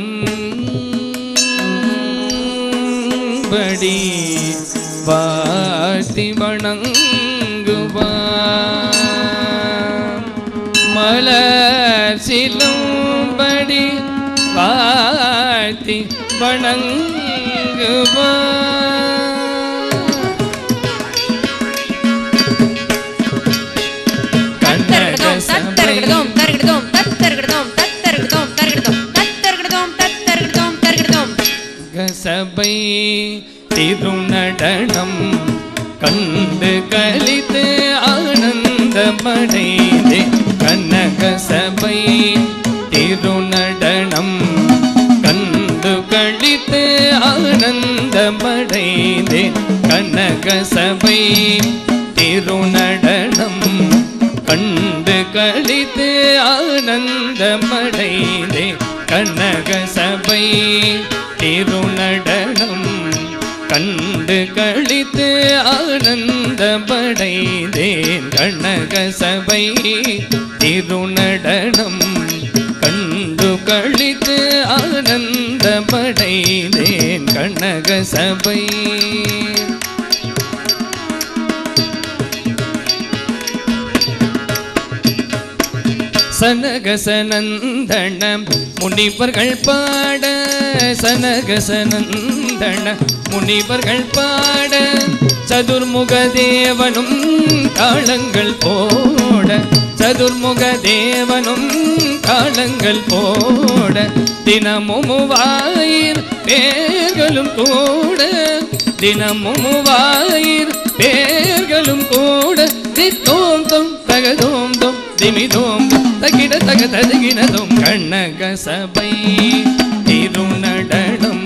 வாழ்த்தி வணங்குவார், மலர் சிலம்படி வாழ்த்தி வணங்குவார், சபை திருநடனம் கண்டு கலித்து ஆனந்தமடைந்தே, கனகசபை திருநடனம் கண்டு கலித்து ஆனந்தமடைந்தே, கனகசபை திருநடனம் கண்டு கலித்து ஆனந்தமடைந்தே, கனகசபை திருநடனம் கண்டு கழித்து ஆனந்தமடைந்தேன், கனகசபை திருநடனம் கண்டு கழித்து ஆனந்தமடைந்தேன், கனகசபை. சனகசனந்தன முனிவர்கள் பாட, சனகசனந்தன முனிவர்கள் பாட, சதுர்முக தேவனும் தாளங்கள் போட, சதுர்முக தேவனும் தாளங்கள் போட, தினமும் வாயிர் பேர்களும் கூட, தினமும் வாயிர் பேர்களும் கூட, தித்தோம் தொம் தகதோம் தொம் திமிதோம் தகிட தக ததுகினதும், கனகசபை திருநடனம்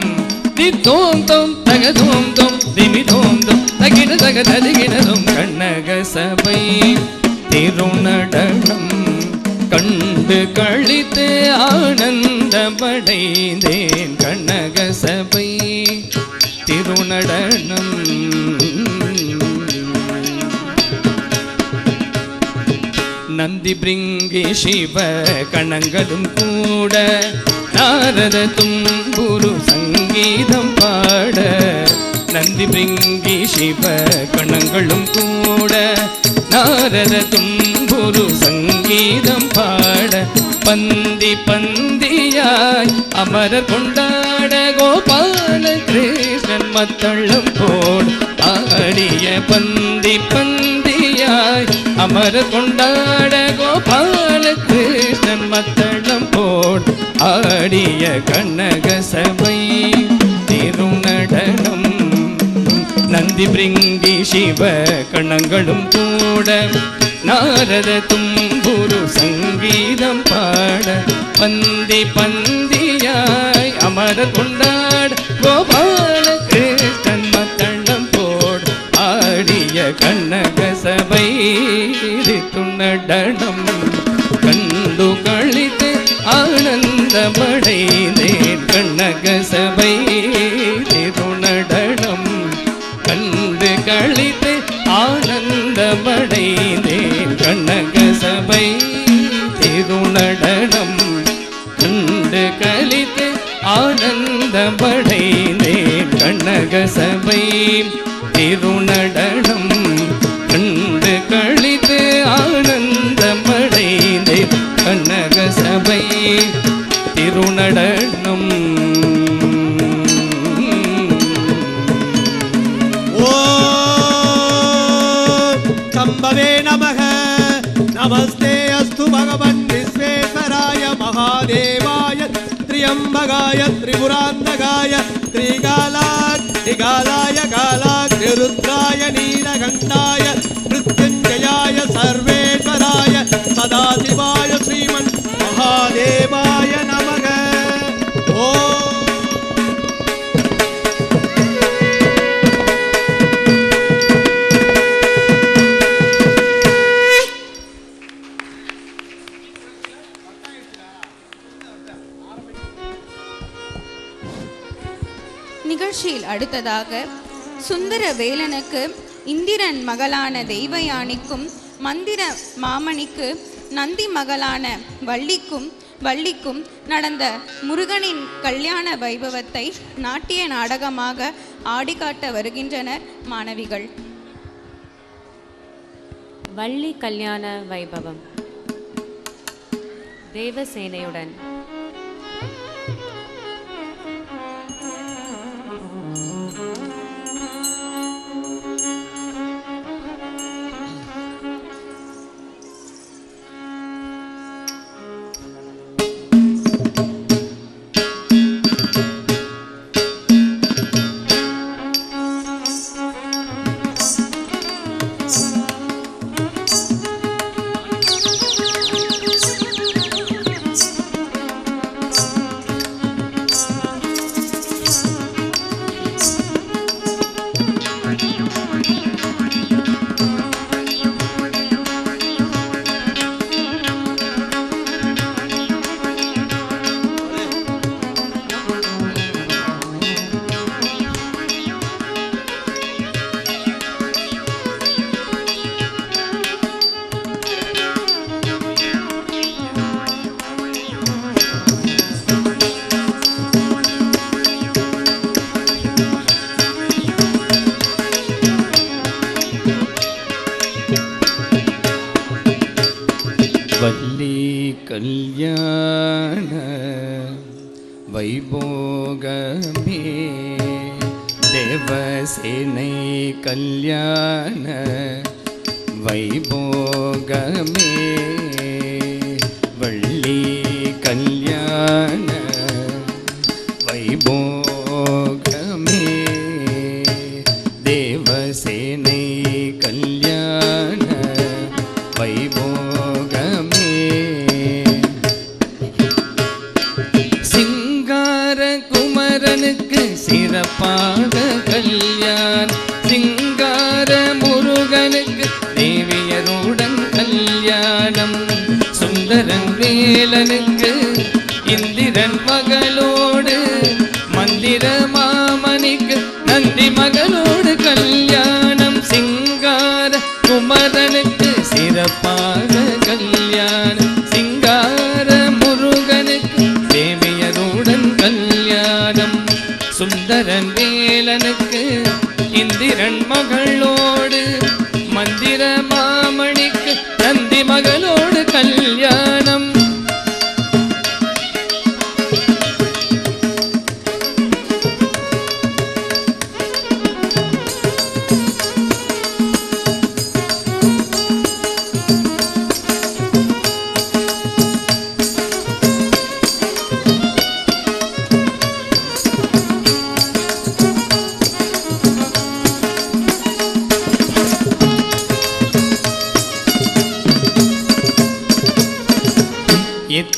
தித்தோம் தொம் தகதோம் தொம் திமிதோம் தொம் தகிட தக ததுகினதும், கனகசபை திருநடனம் கண்டு கழித்து ஆனந்தமடைந்தேன், கனகசபை திருநடனம். நந்தி பிருங்கி சிவ கணங்களும் கூட, நாரத தும்புரு சங்கீதம் பாட, நந்தி பிருங்கி சிவ கணங்களும் கூட, நாரத தும்புரு சங்கீதம் பாட, பந்தி பந்தியாய் அமரர் கொண்டாட, கோபால கிருஷ்ணன் மத்தளம் போட, ஆடிய பந்தி பந்தியாய் அமர கொண்டாட கோபால கிருஷ்ணன் மத்தளம் போட் ஆடிய கனக சபை திருநடனம் நந்தி பிரிங்கி சிவ கணங்களும் கூட நாரத தும்புரு சங்கீதம் பாட பந்தி பந்தியாய் அமர கொண்டாட கோபால கிருஷ்ணன் மத்தளம் போட் ஆடிய கனக சபை துணடனம் கண்டு கழித்து ஆனந்தமடைந்தேன் கனக சபை திருநடனம் கண்டு கழித்து ஆனந்தமடைந்தேன் கனக சபை திருநடனம் கண்டு கழித்து ஆனந்தமடைந்தேன் கனக சபை திருநடனம் கண்டு கழித்து ஆனந்தமடைந்தேன் கனக சபை திருநடனம். शम्भवे नमः नमस्ते अस्तु भगवन् विश्वेश्वराय महादेवाय त्र्यम्बकाय त्रिपुरान्तकाय त्रिकालाय कालाग्निरुद्राय नीलकण्ठाय मृत्युञ्जयाय सर्वेश्वराय सदाशिवाय श्रीमन् महादेवाय नमः. நிகழ்ச்சியில் அடுத்ததாக சுந்தர வேலனுக்கு இந்திரன் மகளான தெய்வயானிக்கும் மந்திர மாமணிக்கு நந்தி மகளான வள்ளிக்கும் நடந்த முருகனின் கல்யாண வைபவத்தை நாட்டிய நாடகமாக ஆடிக்காட்ட வருகின்றனர் மாணவிகள். வள்ளி கல்யாண வைபவம் தேவசேனையுடன். வள்ளி கல்யாண வைபோகமே தேவசேனை கல்யாண வைபோகமே வள்ளி கல்யாண வைபோகமே தேவசேனை கல்யாண வைபோகமே சிங்கார குமரனுக்கு சிறப்பாக கல்யாணம் சிங்கார முருகனுக்கு தேவியருடன் கல்யாணம் சுந்தரன் வேலனுக்கு இந்திரன் மகளோடு மந்திர மாமணிக்கு நந்தி மகளோடு கல்யாணம் சிங்கார குமரனுக்கு சிறப்பாக கல்யாணம் சிங்கார முருகனுக்கு தேவியருடன் கல்யாணம் சுந்தரன் வேலனுக்கு இந்திரன் மகளோடு மந்திர மாமணிக்கு நந்தி மகளோடு கல்யாணம்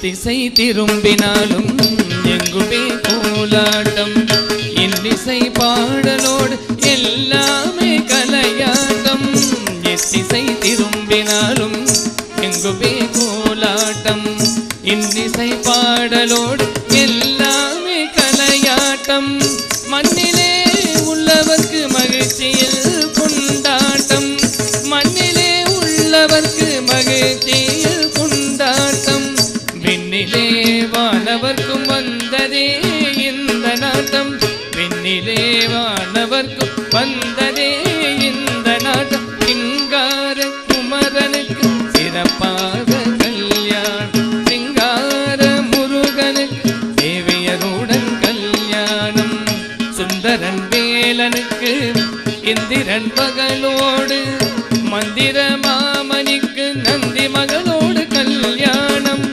எத்திசை திரும்பினாலும் எங்குமே கோலாட்டம் இன்னிசை பாடலோடு எல்லாமே கலையாட்டம் எத்திசை திரும்பினாலும் எங்குமே கோலாட்டம் இன்னிசை பாடலோடு எல்லாமே கலையாட்டம் மண்ணிலே உள்ளவர்க்கு மகிழ்ச்சியில் கொண்டாட்டம் மண்ணிலே உள்ளவர்க்கு மகிழ்ச்சியில் கொண்டாட்டம் விண்ணிலே வானவர்க்கும் வந்ததே இந்த நாட்டம் விண்ணிலே வானவர்க்கும் வந்ததே இந்த நாட்டம் சிங்கார குமரனுக்கு சிறப்பாக கல்யாணம் சிங்கார முருகனுக்கு தேவியருடன் கல்யாணம் சுந்தரன் வேலனுக்கு இந்திரன் மகளோடு மந்திர மாமணிக்கு நந்தி மகளோடு கல்யாணம்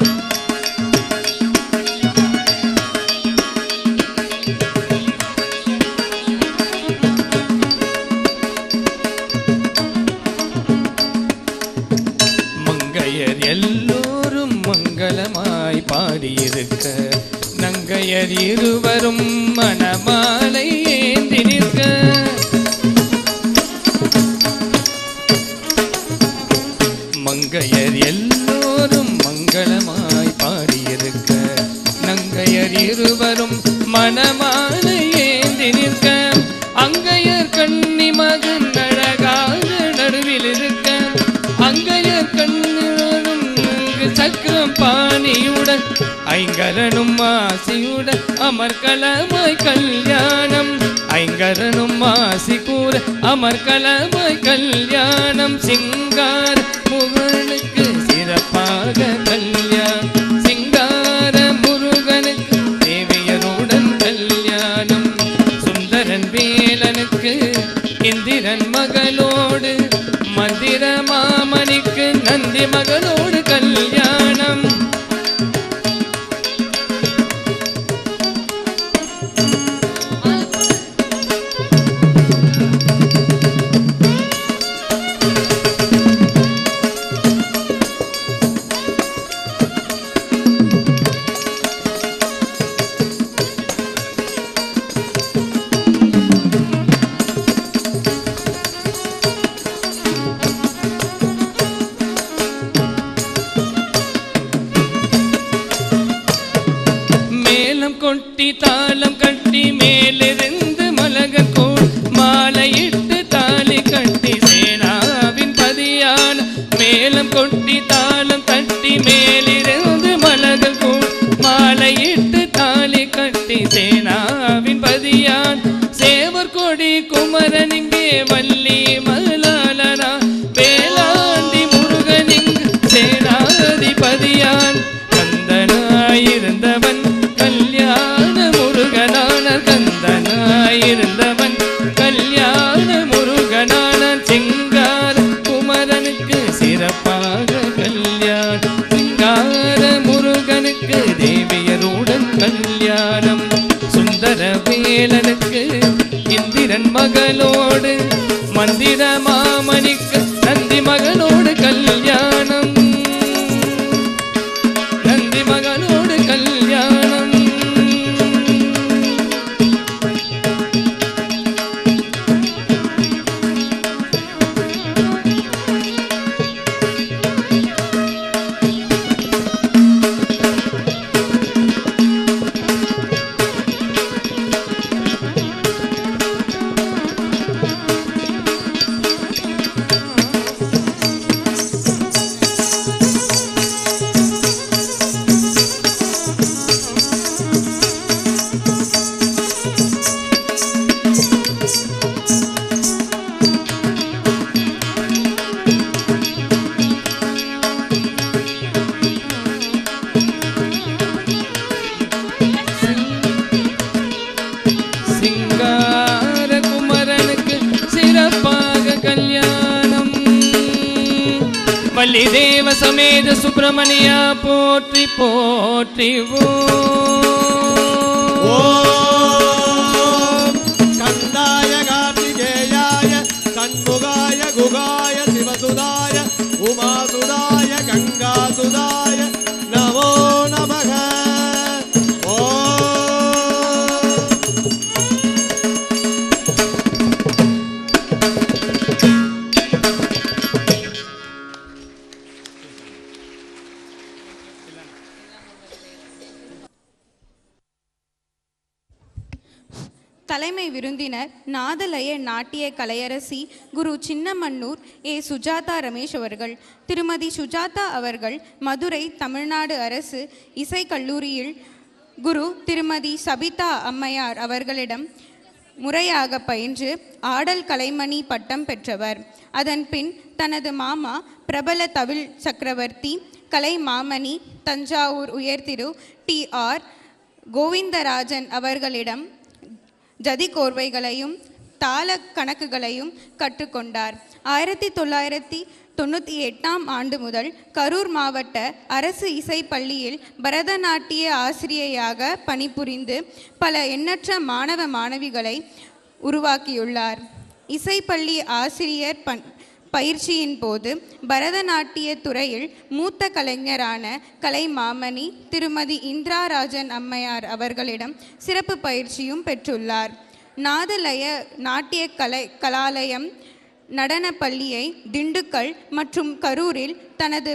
மங்கையர் எல்லோரும் மங்களமாய் பாடியிருக்க நங்கையர் இருவரும் மணமாலை ஏந்தி நிற்க மங்கையர் எல்லோரும் மங்களமாய் பாடியிருக்க நங்கையர் இருவரும் மணமாலை ஏந்தி நிற்க அங்கையர் கண்ணி மகன் அழகாக நடுவில் இருக்க அங்கையர் கண்ணிலும் சக்கரம் பாணியுடன் ஐங்கரனும் ஆசியுடன் அமர்கலமாய் கல்யாணம் ஐங்கரனும் ஆசி கூற அமர்கலமாய் கல்யாணம் சிங்கார முருகனுக்கு சிறப்பாக கல்யாணம் சிங்கார முருகனுக்கு தேவியருடன் கல்யாணம் சுந்தரன் வேலனுக்கு இந்திரன் மகளோடு மந்திர மாமணிக்கு நந்தி மகளோடு கல்யாணம் கொட்டி தாளம் கட்டி மேலிருந்து மலகர் கோள் மாலையிட்டு தாலி கட்டி சேனாவின் பதியான மேலம் கொட்டி தாளம் கட்டி மேலிருந்து மலகர் கோள் மாலையிட்டு தாலி கட்டி சேனாவின் பதியான் சேவர் கொடி குமரன் இங்கே வள்ளி மலாலனா வேளாண்டி முருகன் இங்கு சேனாதிபதியான் கந்தனாயிருந்தவன் கல்யாண முருகனான கந்தனாயிருந்தவன் கல்யாண முருகனான சிங்கார குமரனுக்கு சிறப்பாக கல்யாணம் சிங்கார முருகனுக்கு தேவியருடன் கல்யாணம் சுந்தர வேலனுக்கு இந்திரன் மகளோடு மந்திர மாமணிக்கு நந்தி மகளோடு கல்யாணம் நந்தி மகளோடு கல்யாணம் வள்ளிதேவ சமேத சுப்பிரமணியா போற்றி போற்றி ஓம் கந்தாய கார்த்திகேயாய சண்முகாய குகாய சிவசுதாய உமாசுதாய கங்காசுதாய நமோ நம விருந்தினர் நாதலய நாட்டிய கலையரசி குரு சின்னமன்னூர் சுஜாதா ரமேஷ் அவர்கள். திருமதி சுஜாதா அவர்கள் மதுரை தமிழ்நாடு அரசு இசைக்கல்லூரியில் குரு திருமதி சபிதா அம்மையார் அவர்களிடம் முறையாக பயின்று ஆடல் கலைமணி பட்டம் பெற்றவர். அதன்பின் தனது மாமா பிரபல தவில் சக்கரவர்த்தி கலை மாமணி தஞ்சாவூர் உயர்திரு TR கோவிந்தராஜன் அவர்களிடம் ஜதி கோர்வைகளையும் தாள கணக்குகளையும் கற்றுக்கொண்டார். 1998 ஆண்டு முதல் கரூர் மாவட்ட அரசு இசைப்பள்ளியில் பரதநாட்டிய ஆசிரியையாக பணிபுரிந்து பல எண்ணற்ற மாணவ மாணவிகளை உருவாக்கியுள்ளார். இசைப்பள்ளி ஆசிரியர் பயிற்சியின் போது பரதநாட்டிய துறையில் மூத்த கலைஞரான கலை மாமணி திருமதி இந்திராராஜன் அம்மையார் அவர்களிடம் சிறப்பு பயிற்சியும் பெற்றுள்ளார். நாதலய நாட்டிய கலாலயம் நடன பள்ளியை திண்டுக்கல் மற்றும் கரூரில் தனது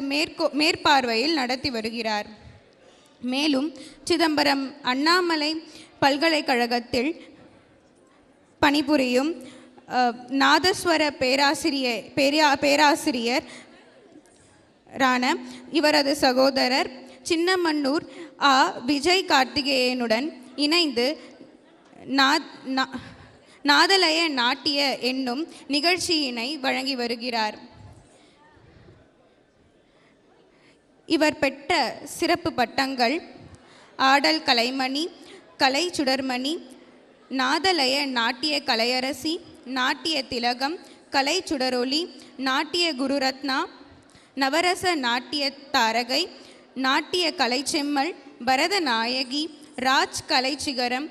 மேற்பார்வையில் நடத்தி வருகிறார். மேலும் சிதம்பரம் அண்ணாமலை பல்கலைக்கழகத்தில் பணிபுரியும் நாதஸ்வர பேராசிரியர் இவரது சகோதரர் சின்னமன்னூர் விஜய் கார்த்திகேயனுடன் இணைந்து நாதலய நாட்டிய என்னும் நிகழ்ச்சியினை வழங்கி வருகிறார். இவர் பெற்ற சிறப்பு பட்டங்கள் ஆடல் கலைமணி, கலை சுடர்மணி, நாதலய நாட்டிய கலையரசி, நாட்டிய திலகம், கலை சுடரொளி, நாட்டிய குருரத்னா, நவரச நாட்டிய தாரகை, நாட்டிய கலைச்செம்மல், பரதநாயகி, ராஜ் கலை சிகரம்,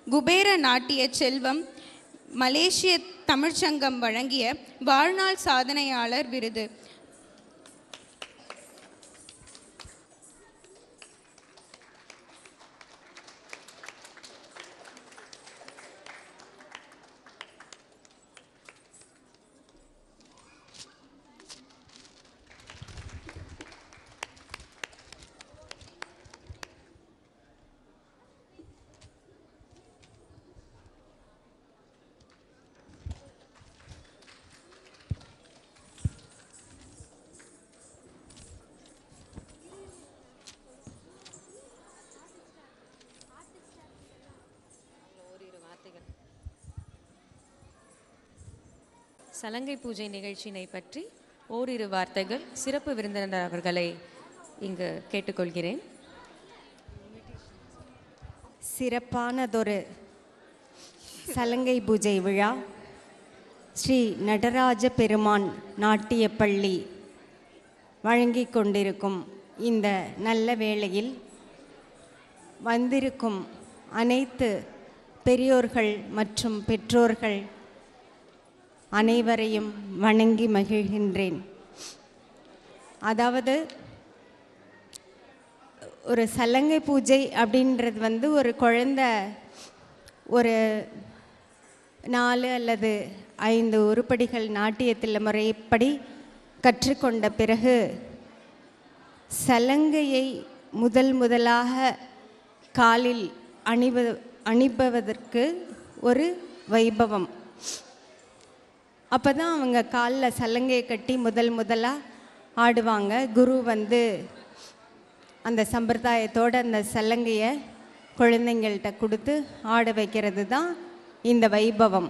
குபேர நாட்டிய செல்வம், மலேசிய தமிழ்ச்சங்கம் வழங்கிய வாழ்நாள் சாதனையாளர் விருது. சலங்கை பூஜை நிகழ்ச்சியினை பற்றி ஓரிரு வார்த்தைகள் சிறப்பு விருந்தினர் அவர்களை இங்கு கேட்டுக்கொள்கிறேன். சிறப்பானதொரு சலங்கை பூஜை விழா ஸ்ரீ நடராஜ பெருமான் நாட்டியப்பள்ளி வழங்கி கொண்டிருக்கும் இந்த நல்ல வேளையில் வந்திருக்கும் அனைத்து பெரியோர்கள் மற்றும் பெற்றோர்கள் அனைவரையும் வணங்கி மகிழ்கின்றேன். அதாவது ஒரு சலங்கை பூஜை அப்படின்றது ஒரு குழந்தை ஒரு 4 அல்லது 5 உருப்படிகள் நாட்டியத்தில் முறைப்படி கற்றுக்கொண்ட பிறகு சலங்கையை முதலாக காலில் அணிபவதற்கு ஒரு வைபவம். அப்போ தான் அவங்க காலில் சலங்கையை கட்டி முதலாக ஆடுவாங்க. குரு அந்த சம்பிரதாயத்தோடு அந்த சலங்கையை குழந்தைங்கள்கிட்ட கொடுத்து ஆட வைக்கிறது தான் இந்த வைபவம்.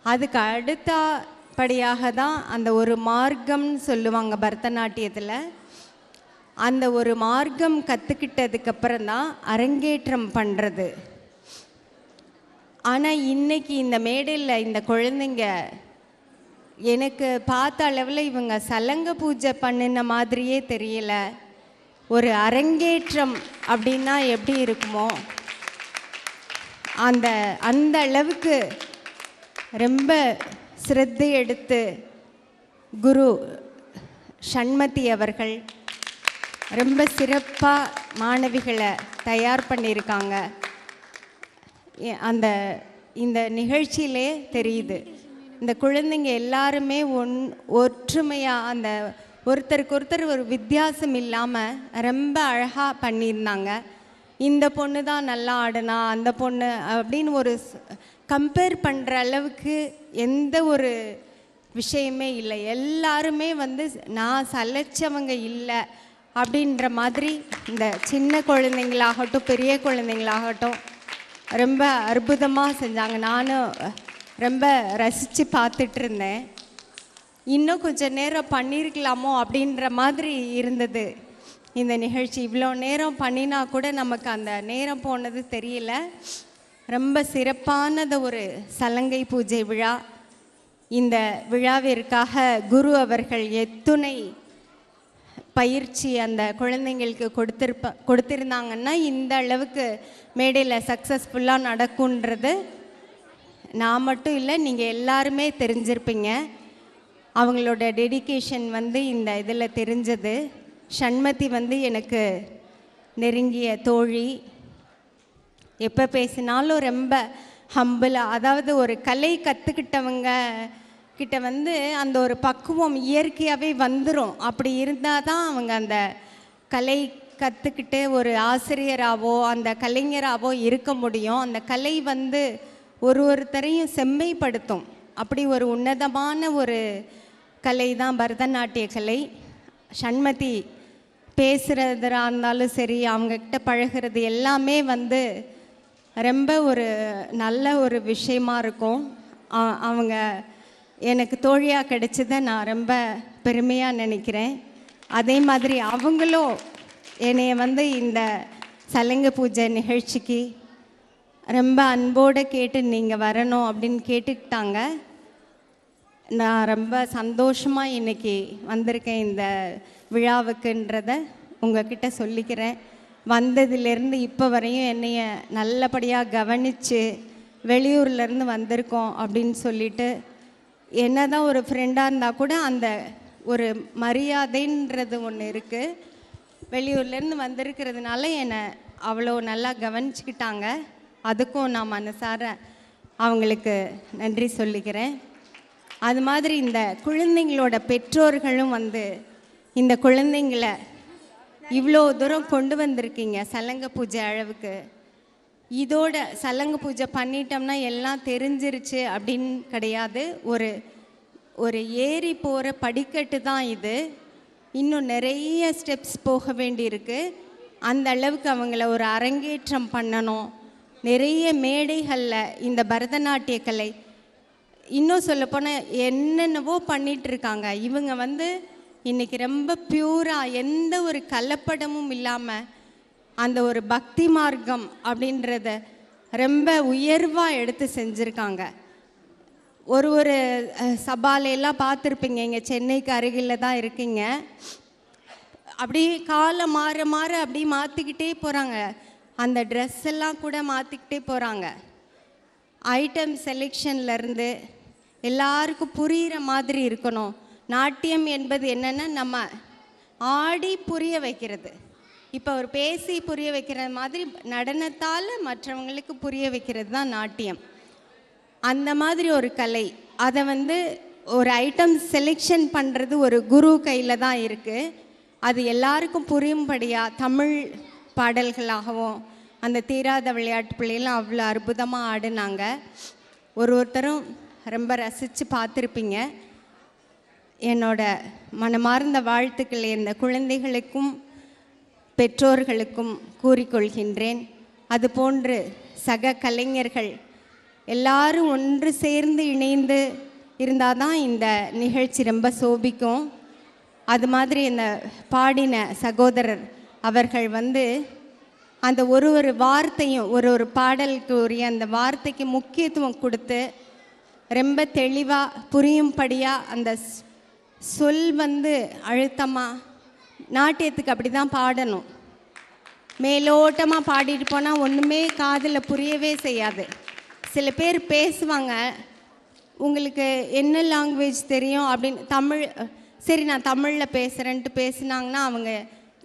அதுக்கு அடுத்தபடியாக தான் அந்த ஒரு மார்க்கம்னு சொல்லுவாங்க பரதநாட்டியத்தில். அந்த ஒரு மார்க்கம் கற்றுக்கிட்டதுக்கப்புறம் தான் அரங்கேற்றம் பண்ணுறது. ஆனால் இன்றைக்கி இந்த மேடையில் இந்த குழந்தைங்க எனக்கு பார்த்த அளவில் இவங்க சலங்கை பூஜை பண்ணின மாதிரியே தெரியல. ஒரு அரங்கேற்றம் அப்படின்னா எப்படி இருக்குமோ அந்த அளவுக்கு ரொம்ப சிரத்தை எடுத்து குரு ஷண்மதி அவர்கள் ரொம்ப சிறப்பாக மாணவிகளை தயார் பண்ணியிருக்காங்க. இந்த நிகழ்ச்சியிலே தெரியுது இந்த குழந்தைங்க எல்லாருமே ஒற்றுமையாக அந்த ஒருத்தருக்கு ஒருத்தர் ஒரு வித்தியாசம் இல்லாமல் ரொம்ப அழகாக பண்ணியிருந்தாங்க. இந்த பொண்ணு தான் நல்லா ஆடுனா, அந்த பொண்ணு அப்படின்னு ஒரு கம்பேர் பண்ணுற அளவுக்கு எந்த ஒரு விஷயமே இல்லை. எல்லாருமே வந்து நான் சலைச்சவங்க இல்லை அப்படின்ற மாதிரி இந்த சின்ன குழந்தைங்களாகட்டும் பெரிய குழந்தைங்களாகட்டும் ரொம்ப அற்புதமாக செஞ்சாங்க. நானும் ரொம்ப ரசித்து பார்த்துட்டு இருந்தேன். இன்னும் கொஞ்சம் நேரம் பண்ணியிருக்கலாமோ அப்படின்ற மாதிரி இருந்தது இந்த நிகழ்ச்சி. இவ்வளோ நேரம் பண்ணினா கூட நமக்கு அந்த நேரம் போனது தெரியல. ரொம்ப சிறப்பானது ஒரு சலங்கை பூஜை விழா. இந்த விழாவிற்காக குரு அவர்கள் எத்துணை பயிற்சி அந்த குழந்தைங்களுக்கு கொடுத்திருந்தாங்கன்னா இந்த அளவுக்கு மேடையில் சக்ஸஸ்ஃபுல்லாக நடக்குன்றது நான் மட்டும் இல்லை, நீங்கள் எல்லாருமே தெரிஞ்சிருப்பீங்க. அவங்களோட டெடிகேஷன் வந்து இந்த இதில் தெரிஞ்சது. ஷண்மதி வந்து எனக்கு நெருங்கிய தோழி. எப்போ பேசினாலும் ரொம்ப ஹம்பிளாக, அதாவது ஒரு கலை கற்றுக்கிட்டவங்க கிட்ட வந்து அந்த ஒரு பக்குவம் இயற்கையாகவே வந்துடும். அப்படி இருந்தால் தான் அவங்க அந்த கலை கற்றுக்கிட்டு ஒரு ஆசிரியராகவோ அந்த கலைஞராகவோ இருக்க முடியும். அந்த கலை வந்து ஒருத்தரையும் செம்மைப்படுத்தும். அப்படி ஒரு உன்னதமான ஒரு கலை தான் பரதநாட்டிய கலை. ஷண்மதி பேசுகிறதா இருந்தாலும் சரி, அவங்கக்கிட்ட பழகிறது எல்லாமே வந்து ரொம்ப ஒரு நல்ல ஒரு விஷயமா இருக்கும். அவங்க எனக்கு தோழியாக கிடைச்சதை நான் ரொம்ப பெருமையாக நினைக்கிறேன். அதே மாதிரி அவங்களும் என்னைய வந்து இந்த சலங்கை பூஜை நிகழ்ச்சிக்கு ரொம்ப அன்போடு கேட்டு நீங்கள் வரணும் அப்படின்னு கேட்டுக்கிட்டாங்க. நான் ரொம்ப சந்தோஷமாக இன்றைக்கி வந்திருக்கேன் இந்த விழாவுக்குன்றதை உங்ககிட்ட சொல்லிக்கிறேன். வந்ததுலேருந்து இப்போ வரையும் என்னைய நல்லபடியாக கவனித்து வெளியூர்லேருந்து வந்திருக்கோம் அப்படின்னு சொல்லிட்டு, என்ன தான் ஒரு ஃப்ரெண்டாக இருந்தால் கூட அந்த ஒரு மரியாதைன்றது ஒன்று இருக்குது. வெளியூர்லேருந்து வந்திருக்கிறதுனால என்னை அவ்வளோ நல்லா கவனிச்சுக்கிட்டாங்க. அதுக்கும் நான் மனசார அவங்களுக்கு நன்றி சொல்லிக்கிறேன். அது மாதிரி இந்த குழந்தைங்களோட பெற்றோர்களும் வந்து இந்த குழந்தைங்களை இவ்வளோ தூரம் கொண்டு வந்திருக்கீங்க சலங்கை பூஜை அளவுக்கு. இதோட சலங்கை பூஜை பண்ணிட்டோம்னா எல்லாம் தெரிஞ்சிருச்சு அப்படின்னு கிடையாது. ஒரு ஏறி போகிற படிக்கட்டு தான் இது. இன்னும் நிறைய ஸ்டெப்ஸ் போக வேண்டியிருக்கு. அந்த அளவுக்கு அவங்கள ஒரு அரங்கேற்றம் பண்ணணும். நிறைய மேடைகளில் இந்த பரதநாட்டிய கலை இன்னும் சொல்லப்போனால் என்னென்னவோ பண்ணிகிட்ருக்காங்க. இவங்க வந்து இன்றைக்கி ரொம்ப பியூராக எந்த ஒரு கலப்படமும் இல்லாமல் அந்த ஒரு பக்தி மார்க்கம் அப்படின்றத ரொம்ப உயர்வாக எடுத்து செஞ்சுருக்காங்க. ஒரு சபாலையெல்லாம் பார்த்துருப்பீங்க, இங்கே சென்னைக்கு அருகில் தான் இருக்கீங்க. அப்படி காலம் மாற மாற அப்படி மாற்றிக்கிட்டே போகிறாங்க. அந்த ட்ரெஸ் எல்லாம் கூட மாற்றிக்கிட்டே போகிறாங்க. ஐட்டம் செலெக்ஷன்லேருந்து எல்லாருக்கும் புரிகிற மாதிரி இருக்கணும். நாட்டியம் என்பது என்னென்னா நம்ம ஆடி புரிய வைக்கிறது. இப்போ ஒரு பேசி புரிய வைக்கிற மாதிரி நடனத்தால் மற்றவங்களுக்கு புரிய வைக்கிறது தான் நாட்டியம். அந்த மாதிரி ஒரு கலை. அதை வந்து ஒரு ஐட்டம் செலெக்ஷன் பண்ணுறது ஒரு குரு கையில் தான் இருக்குது. அது எல்லாருக்கும் புரியும்படியாக தமிழ் பாடல்களாகவும் அந்த தீராத விளையாட்டு பிள்ளைகளும் அவ்வளோ அற்புதமாக ஆடினாங்க. ஒருத்தரும் ரொம்ப ரசித்து பார்த்துருப்பீங்க. என்னோட மனமார்ந்த வாழ்த்துக்களை இந்த குழந்தைகளுக்கும் பெற்றோர்களுக்கும் கூறிக்கொள்கின்றேன். அதுபோன்று சக கலைஞர்கள் எல்லாரும் ஒன்று சேர்ந்து இணைந்து இருந்தால் தான் இந்த நிகழ்ச்சி ரொம்ப சோபிக்கும். அது மாதிரி இந்த பாடின சகோதரர் அவர்கள் வந்து அந்த ஒரு வார்த்தையும் ஒரு பாடலுக்கு உரிய அந்த வார்த்தைக்கு முக்கியத்துவம் கொடுத்து ரொம்ப தெளிவாக புரியும்படியாக அந்த சொல் வந்து அழுத்தமாக நாட்டியத்துக்கு அப்படி தான் பாடணும். மேலோட்டமாக பாடிட்டு போனால் ஒன்றுமே காதில் புரியவே செய்யாது. சில பேர் பேசுவாங்க, உங்களுக்கு என்ன லாங்குவேஜ் தெரியும் அப்படின்னு தமிழ், சரி நான் தமிழில் பேசுகிறேன்ட்டு பேசுனாங்கன்னா அவங்க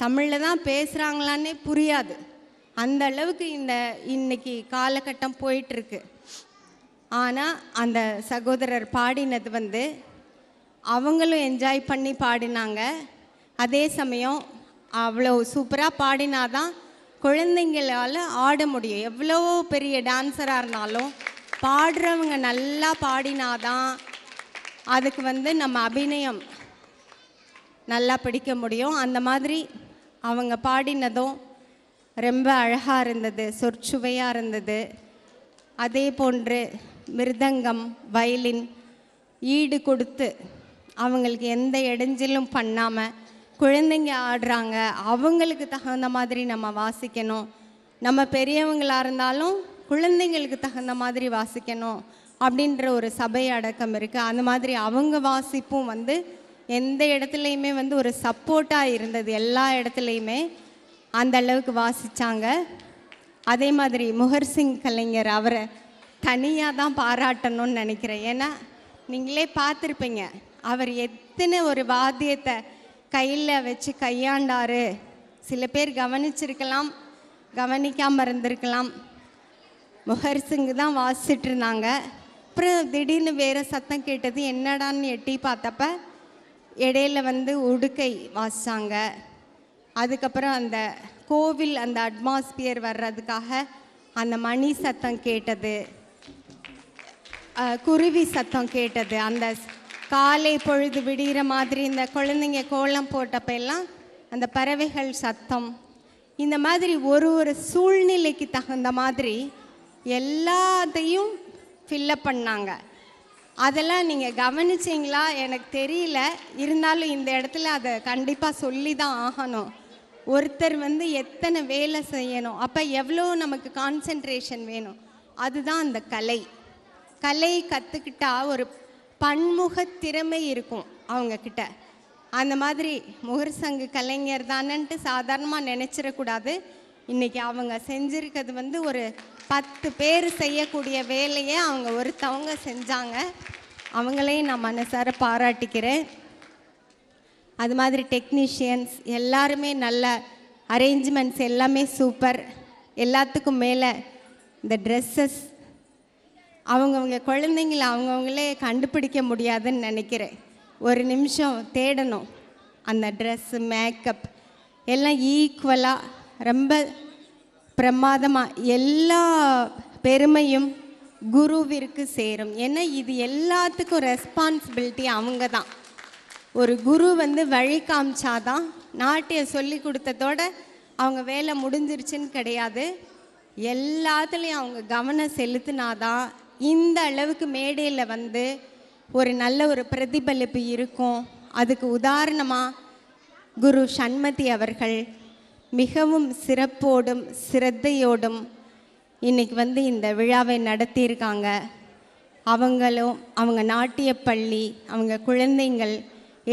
தமிழில் தான் பேசுகிறாங்களான்னே புரியாது. அந்த அளவுக்கு இன்னைக்கு காலகட்டம் போயிட்டுருக்கு. ஆனால் அந்த சகோதரர் பாடினது வந்து அவங்களும் என்ஜாய் பண்ணி பாடினாங்க. அதே சமயம் அவ்வளோ சூப்பராக பாடினாதான் குழந்தைங்களால் ஆட முடியும். எவ்வளோ பெரிய டான்ஸராக இருந்தாலும் பாடுறவங்க நல்லா பாடினாதான் அதுக்கு வந்து நம்ம அபிநயம் நல்லா பிடிக்க முடியும். அந்த மாதிரி அவங்க பாடினதும் ரொம்ப அழகாக இருந்தது, சொற்சுவையாக இருந்தது. அதே போன்று மிருதங்கம், வயலின் ஈடு கொடுத்து அவங்களுக்கு எந்த இடைஞ்சலும் பண்ணாமல் குழந்தைங்க ஆடுறாங்க, அவங்களுக்கு தகுந்த மாதிரி நம்ம வாசிக்கணும். நம்ம பெரியவங்களாக இருந்தாலும் குழந்தைங்களுக்கு தகுந்த மாதிரி வாசிக்கணும் அப்படின்ற ஒரு சபை அடக்கம் இருக்குது. அந்த மாதிரி அவங்க வாசிப்பும் வந்து எந்த இடத்துலையுமே வந்து ஒரு சப்போர்ட்டாக இருந்தது. எல்லா இடத்துலையுமே அந்த அளவுக்கு வாசித்தாங்க. அதே மாதிரி முகர்சிங் கலைஞர், அவரை தனியாக தான் பாராட்டணும்னு நினைக்கிறேன். ஏன்னா நீங்களே பார்த்துருப்பீங்க, அவர் எத்தனை ஒரு வாத்தியத்தை கையில் வச்சு கையாண்டார். சில பேர் கவனிச்சிருக்கலாம், கவனிக்காமல் இருந்திருக்கலாம். முகர்சிங்கு தான் வாசிச்சுட்டு இருந்தாங்க. அப்புறம் திடீர்னு வேறு சத்தம் கேட்டது, என்னடான்னு எட்டி பார்த்தப்ப இடையில வந்து உடுக்கை வாசித்தாங்க. அதுக்கப்புறம் அந்த கோவில் அந்த அட்மாஸ்பியர் வர்றதுக்காக அந்த மணி சத்தம் கேட்டது, குருவி சத்தம் கேட்டது. அந்த காலை பொழுது விடுகிற மாதிரி இந்த குழந்தைங்க கோலம் போட்டப்ப எல்லாம் அந்த பறவைகள் சத்தம், இந்த மாதிரி ஒரு ஒரு சூழ்நிலைக்கு தகுந்த மாதிரி எல்லாத்தையும் ஃபில்லப் பண்ணாங்க. அதெல்லாம் நீங்கள் கவனிச்சிங்களா எனக்கு தெரியல. இருந்தாலும் இந்த இடத்துல அதை கண்டிப்பாக சொல்லி தான் ஆகணும். ஒருத்தர் வந்து எத்தனை வேலை செய்யணும், அப்போ எவ்வளோ நமக்கு கான்சென்ட்ரேஷன் வேணும். அதுதான் அந்த கலை. கலை கற்றுக்கிட்டா ஒரு பன்முக திறமை இருக்கும் அவங்கக்கிட்ட. அந்த மாதிரி முகர்சங்கு கலைஞர் தானன்ட்டு சாதாரணமாக நினச்சிடக்கூடாது. இன்றைக்கி அவங்க செஞ்சுருக்கிறது வந்து ஒரு 10 பேர் செய்யக்கூடிய வேலையை அவங்க ஒருத்தவங்க செஞ்சாங்க. அவங்களையும் நான் மனசார பாராட்டிக்கிறேன். அது மாதிரி டெக்னீஷியன்ஸ் எல்லாருமே நல்ல அரேஞ்ச்மெண்ட்ஸ் எல்லாமே சூப்பர். எல்லாத்துக்கும் மேலே இந்த ட்ரெஸ்ஸஸ் அவங்கவுங்க குழந்தைங்கள அவங்கவுங்களே கண்டுபிடிக்க முடியாதுன்னு நினைக்கிறேன். ஒரு நிமிஷம் தேடணும். அந்த ட்ரெஸ்ஸு, மேக்கப் எல்லாம் ஈக்குவலாக ரொம்ப பிரமாதமாக, எல்லா பெருமையும் குருவிற்கு சேரும். ஏன்னா இது எல்லாத்துக்கும் ரெஸ்பான்சிபிலிட்டி அவங்க தான். ஒரு குரு வந்து வழி காமிச்சாதான், நாட்டியம் சொல்லி கொடுத்ததோட அவங்க வேலை முடிஞ்சிருச்சுன்னு கிடையாது. எல்லாத்துலேயும் அவங்க கவனம் செலுத்தினாதான் இந்த அளவுக்கு மேடையில் வந்து ஒரு நல்ல ஒரு பிரதிபலிப்பு இருக்கும். அதுக்கு உதாரணமாக குரு சண்மதி அவர்கள் மிகவும் சிறப்போடும் சிரத்தையோடும் இன்றைக்கி வந்து இந்த விழாவை நடத்தியிருக்காங்க. அவங்களும் அவங்க நாட்டியப்பள்ளி, அவங்க குழந்தைங்கள்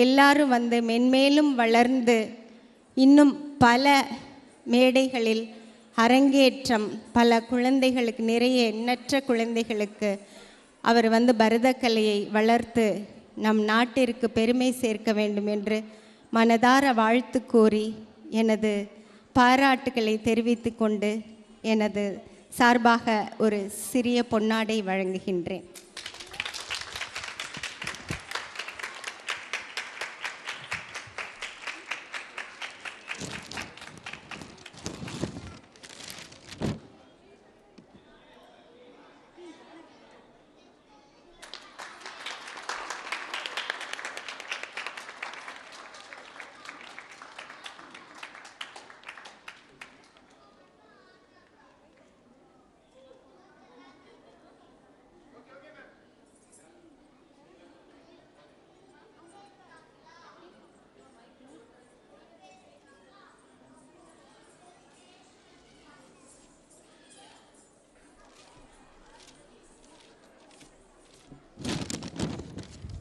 எல்லாரும் வந்து மென்மேலும் வளர்ந்து இன்னும் பல மேடைகளில் அரங்கேற்றம், பல குழந்தைகளுக்கு, நிறைய எண்ணற்ற குழந்தைகளுக்கு அவர் வந்து பரதக்கலையை வளர்த்து நம் நாட்டிற்கு பெருமை சேர்க்க வேண்டும் என்று மனதார வாழ்த்து கூறி எனது பாராட்டுக்களை தெரிவித்து கொண்டு எனது சார்பாக ஒரு சிறிய பொன்னாடை வழங்குகின்றேன்.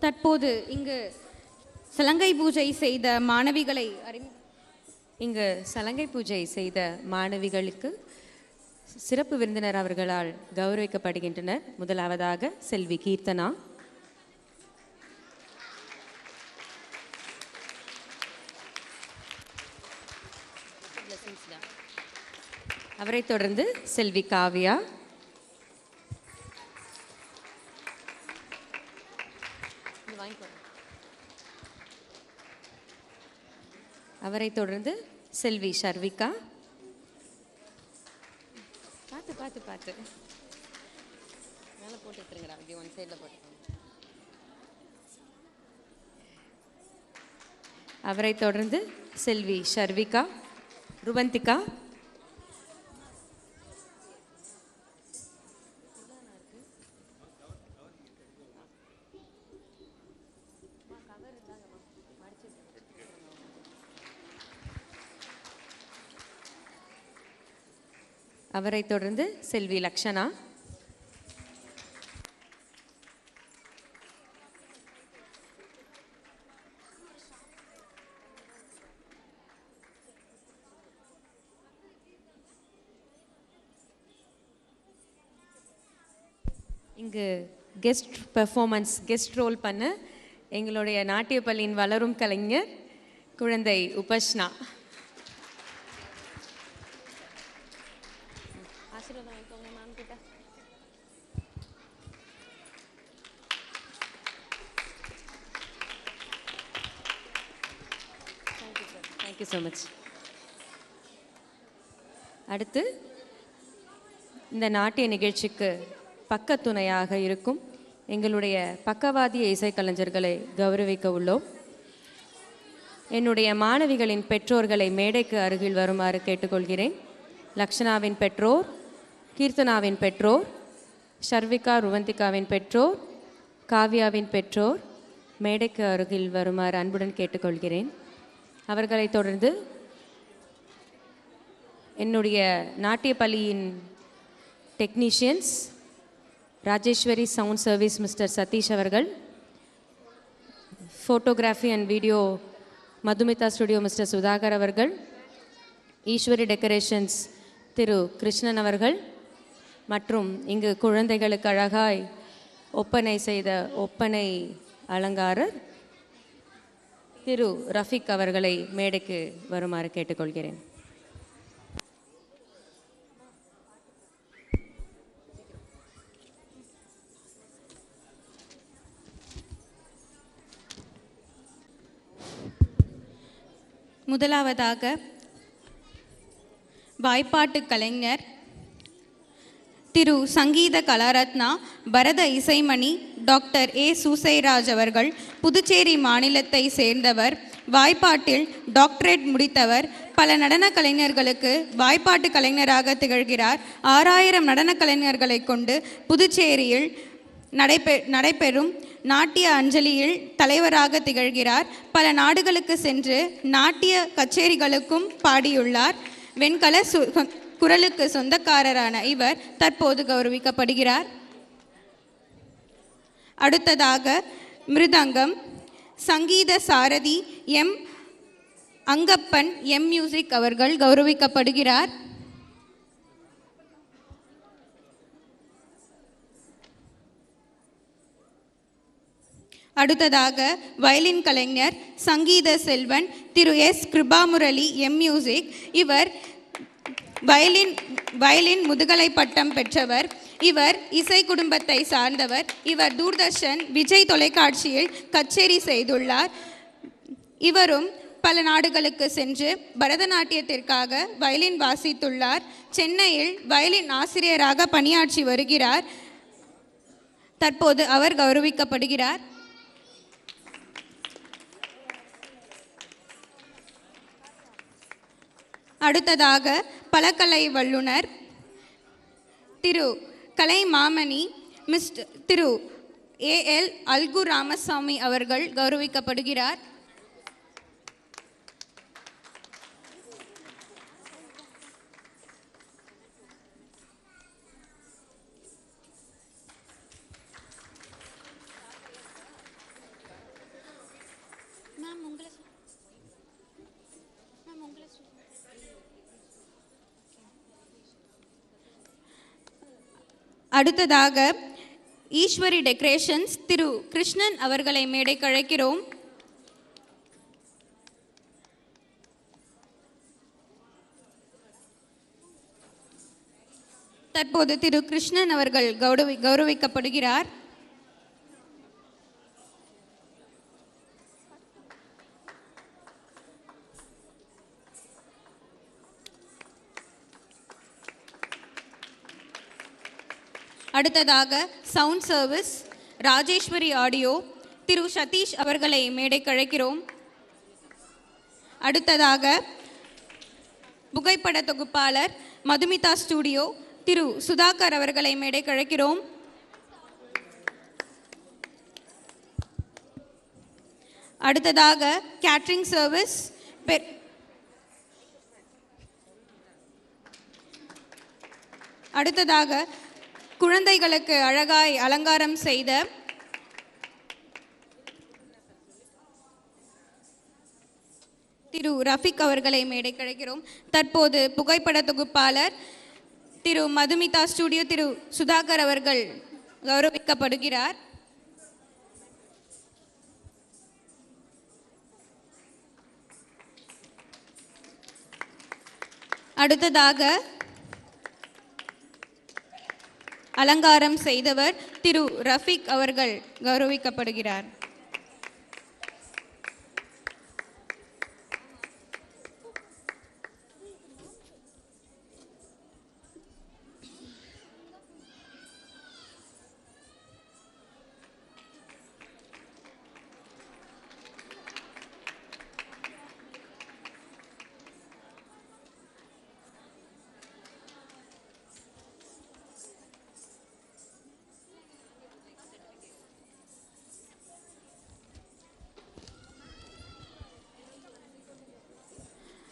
தற்போது இங்கு சலங்கை பூஜை செய்த மாணவிகளை இங்கு சலங்கை பூஜை செய்த மாணவிகளுக்கு சிறப்பு விருந்தினர் அவர்களால் கௌரவிக்கப்படுகின்றனர். முதலாவதாக செல்வி கீர்த்தனா, அவரைத் தொடர்ந்து செல்வி காவ்யா, அவரைத் தொடர்ந்து செல்வி ஷர்விகா, பார்த்து பார்த்து மேலே போட்டு எடுத்துருங்கடா, இப்படி ஒன் சைடில் போட்டு. அவரை தொடர்ந்து செல்வி ஷர்விகா, ருவந்திகா, அவரை தொடர்ந்து செல்வி லக்ஷனா, இங்கு கெஸ்ட் பெர்ஃபார்மன்ஸ், கெஸ்ட் ரோல் பண்ண எங்களுடைய நாட்டிய பள்ளியின் வளரும் கலைஞர் குழந்தை உபஷ்னா. ஆசீர்வாதம் வாங்கிக்கோங்க மேம் கிட்ட. Thank you sir, thank you so much. அடுத்து இந்த நாட்டிய நிகழ்ச்சிக்கு பக்கத்துணையாக இருக்கும் எங்களுடைய பக்கவாதிய இசைக்கலைஞர்களை கௌரவிக்க உள்ளோம். என்னுடைய மாணவிகளின் பெற்றோர்களை மேடைக்கு அருகில் வருமாறு கேட்டுக்கொள்கிறேன். லக்ஷனாவின் பெற்றோர், கீர்த்தனாவின் பெற்றோர், ஷர்விகா ருவந்திகாவின் பெற்றோர், காவ்யாவின் பெற்றோர் மேடைக்கு அருகில் வருமாறு அன்புடன் கேட்டுக்கொள்கிறேன். அவர்களை தொடர்ந்து என்னுடைய நாட்டிய பள்ளியின் technicians, Rajeswari sound service mister Sathish அவர்கள், photography and video Madhumitha studio mister Sudhakar அவர்கள், ஈஸ்வரி டெக்கரேஷன்ஸ் திரு கிருஷ்ணன் அவர்கள், மற்றும் இங்கு குழந்தைகளுக்கு அழகாய் ஒப்பனை செய்த ஒப்பனை அலங்காரர் திரு ரஃபிக் அவர்களை மேடைக்கு வருமாறு கேட்டுக்கொள்கிறேன். முதலாவதாக வாய்ப்பாட்டு கலைஞர் திரு சங்கீத கலாரத்னா பரத இசைமணி டாக்டர் ஏ சூசைராஜ் அவர்கள். புதுச்சேரி மாநிலத்தை சேர்ந்தவர், வாய்ப்பாட்டில் டாக்டரேட் முடித்தவர், பல நடன கலைஞர்களுக்கு வாய்ப்பாட்டு கலைஞராக திகழ்கிறார். 6000 நடன கலைஞர்களை கொண்டு புதுச்சேரியில் நடைபெறும் நாட்டிய அஞ்சலியில் தலைவராக திகழ்கிறார். பல நாடுகளுக்கு சென்று நாட்டிய கச்சேரிகளுக்கும் பாடியுள்ளார். வெண்கல குரலுக்கு சொந்தக்காரரான இவர் தற்போது கௌரவிக்கப்படுகிறார். அடுத்ததாக மிருதங்கம் சங்கீத சாரதி எம் அங்கப்பன் எம் மியூசிக் அவர்கள் கௌரவிக்கப்படுகிறார். அடுத்ததாக வயலின் கலைஞர் சங்கீத செல்வன் திரு எஸ் கிருபாமுரளி எம் மியூசிக். இவர் வயலின் முதுகலை பட்டம் பெற்றவர். இவர் இசை குடும்பத்தை சார்ந்தவர். இவர் தூர்தர்ஷன், விஜய் தொலைக்காட்சியில் கச்சேரி செய்துள்ளார். இவரும் பல நாடுகளுக்கு சென்று பரதநாட்டியத்திற்காக வயலின் வாசித்துள்ளார். சென்னையில் வயலின் ஆசிரியராக பணியாற்றி வருகிறார். தற்போது அவர் கௌரவிக்கப்படுகிறார். அடுத்ததாக பலகலை வல்லுனர் திரு கலை மாமணி மிஸ்டர் திரு ஏஎல் அல்கு ராமசாமி அவர்கள் கௌரவிக்கப்படுகிறார். அடுத்ததாக ஈஸ்வரி டெக்கரேஷன்ஸ் திரு கிருஷ்ணன் அவர்களை மேடைக்கு அழைக்கிறோம். தற்போது திரு கிருஷ்ணன் அவர்கள் கௌரவிக்கப்படுகிறார். அடுத்ததாக சவுண்ட் சர்வீஸ் ராஜேஸ்வரி ஆடியோ திரு சதீஷ் அவர்களை மேடைக்கு அழைக்கிறோம். அடுத்ததாக புகைப்பட தொகுப்பாளர் மதுமிதா ஸ்டுடியோ திரு சுதாகர் அவர்களை மேடைக்கு அழைக்கிறோம். அடுத்ததாக கேட்ரிங் சர்வீஸ் அடுத்ததாக குழந்தைகளுக்கு அழகாய் அலங்காரம் செய்த திரு ரஃபிக் அவர்களை மேடை கிடைக்கிறோம். தற்போது புகைப்பட தொகுப்பாளர் திரு மதுமிதா ஸ்டுடியோ திரு சுதாகர் அவர்கள் கௌரவிக்கப்படுகிறார். அடுத்ததாக அலங்காரம் செய்தவர் திரு ரஃபிக் அவர்கள் கௌரவிக்கப்படுகிறார்.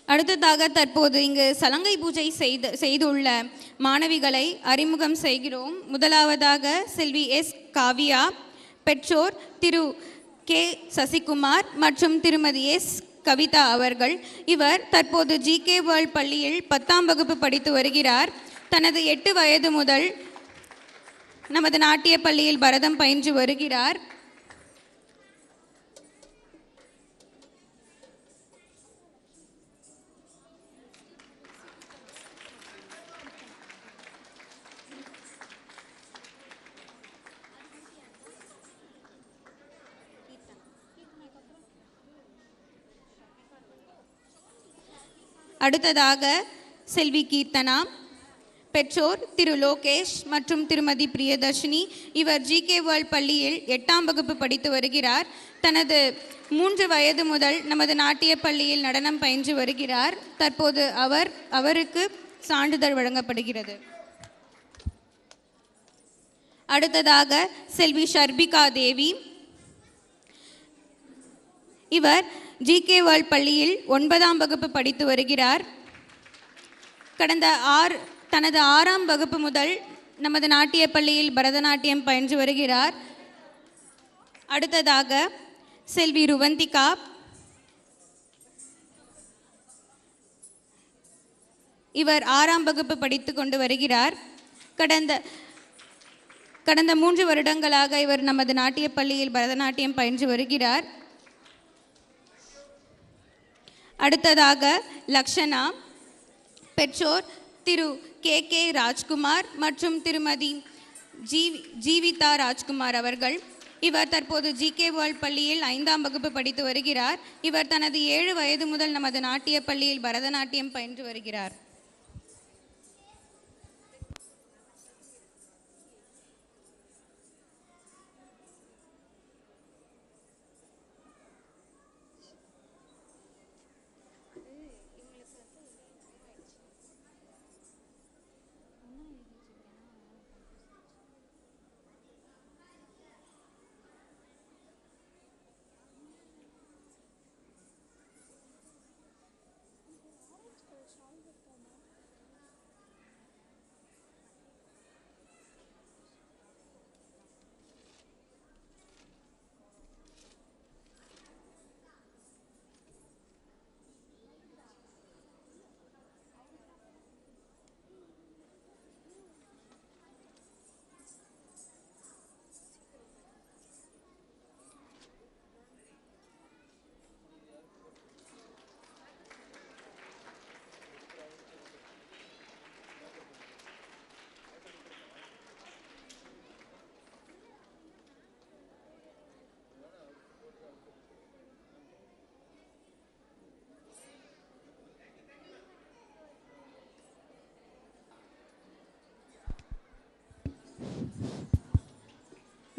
அடுத்ததாக தற்போது இங்கு சலங்கை பூஜை செய்துள்ள மாணவிகளை அறிமுகம் செய்கிறோம். முதலாவதாக செல்வி எஸ் காவியா, பெற்றோர் திரு கே சசிகுமார் மற்றும் திருமதி எஸ் கவிதா அவர்கள். இவர் தற்போது ஜிகே வேர்ல்ட் பள்ளியில் 10ஆம் வகுப்பு படித்து வருகிறார். தனது 8 வயது முதல் நமது நாட்டிய பள்ளியில் பரதம் பயின்று வருகிறார். அடுத்ததாக செல்வி கீர்த்தனா, பெற்றோர் திரு லோகேஷ் மற்றும் திருமதி பிரியதர்ஷினி. இவர் ஜிகே வேர்ல்ட் பள்ளியில் 8ஆம் வகுப்பு படித்து வருகிறார். தனது 3 வயது முதல் நமது நாட்டிய பள்ளியில் நடனம் பயின்று வருகிறார். தற்போது அவருக்கு சான்றிதழ் வழங்கப்படுகிறது. அடுத்ததாக செல்வி ஷர்பிகா தேவி. இவர் ஜிகே வேர்ல்ட் பள்ளியில் 9ஆம் வகுப்பு படித்து வருகிறார். தனது 6ஆம் வகுப்பு முதல் நமது நாட்டிய பள்ளியில் பரதநாட்டியம் பயின்று வருகிறார். அடுத்ததாக செல்வி ருவந்திகா. இவர் 6ஆம் வகுப்பு படித்து கொண்டு வருகிறார். கடந்த 3 வருடங்களாக இவர் நமது நாட்டிய பள்ளியில் பரதநாட்டியம் பயின்று வருகிறார். அடுத்ததாக லக்ஷனா, பெற்றோர் திரு கே ராஜ்குமார் மற்றும் திருமதி ஜீவிதா ராஜ்குமார் அவர்கள். இவர் தற்போது ஜிகே வேர்ல்ட் பள்ளியில் 5ஆம் வகுப்பு படித்து வருகிறார். இவர் தனது 7 வயது முதல் நமது நாட்டிய பள்ளியில் பரதநாட்டியம் பயின்று வருகிறார்.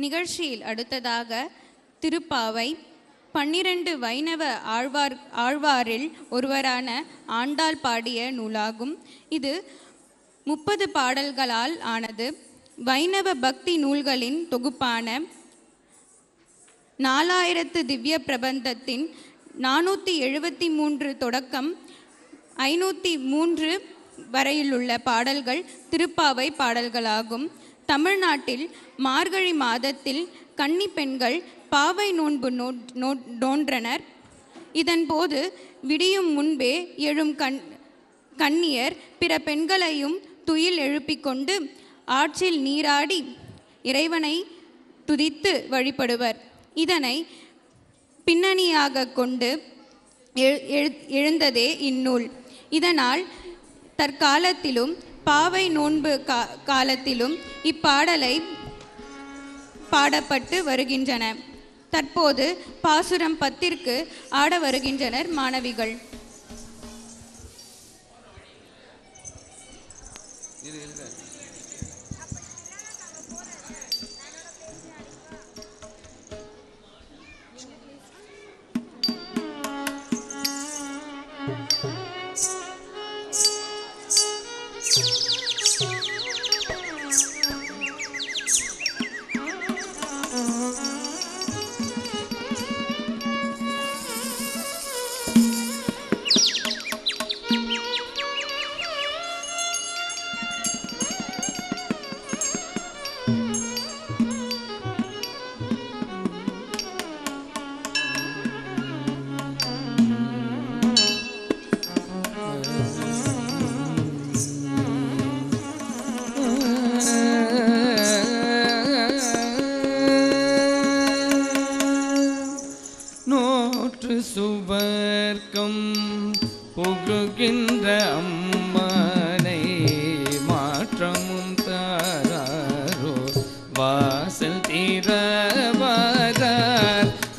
நிகழ்ச்சியில் அடுத்ததாக திருப்பாவை 12 வைணவ ஆழ்வாரில் ஒருவரான ஆண்டாள் பாடிய நூலாகும். இது 30 பாடல்களால் ஆனது. வைணவ பக்தி நூல்களின் தொகுப்பான 4000 திவ்ய பிரபந்தத்தின் 473 தொடக்கம் 503 வரையிலுள்ள பாடல்கள் திருப்பாவை பாடல்களாகும். தமிழ்நாட்டில் மார்கழி மாதத்தில் கன்னி பெண்கள் பாவை நோன்பு நோன்றனர். இதன்போது விடியும் முன்பே எழும் கன்னியர் பிற பெண்களையும் துயில் எழுப்பிக் கொண்டு ஆற்றில் நீராடி இறைவனை துதித்து வழிபடுவர். இதனை பின்னணியாக கொண்டு எழுந்ததே இந்நூல். இதனால் தற்காலத்திலும் பாவை நோன்பு காலத்திலும் இப்பாடலை பாடப்பட்டு வருகின்றன. தற்போது பாசுரம் 10ற்கு ஆட வருகின்றனர் மாணவிகள். சுவர்க்கம் புகுகின்ற அம்மனை மாற்றமும் தாராரோ வாசல் தீரவாரார்.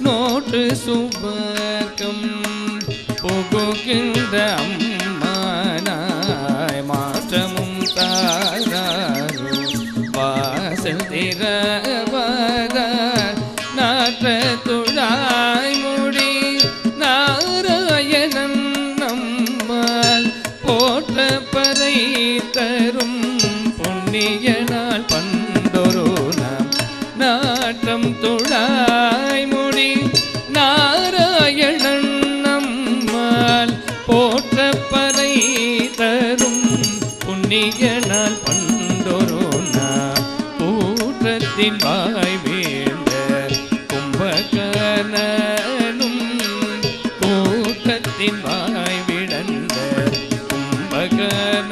நோற்று சுவர்க்கம் புகுகின்ற அம்மனாய் மாற்றமும் தாராரோ வாசல் தீரவாரார். நாற்ற துழாய் முடி நாராயணன் நம்மால் போற்ற பறை தரும் புண்ணியனால் பண்டொரு நாம். நாற்றம் துழாய் முடி நாராயணன் நம்மால் போற்ற பறை தரும் புண்ணியனால் பண்டொரு நாம். கூற்றத்தின் வாய் வீழ்ந்த கும்பகர்ணனும் கூட்டத்தின் வாய் விடந்த கும்பகர்ணனும்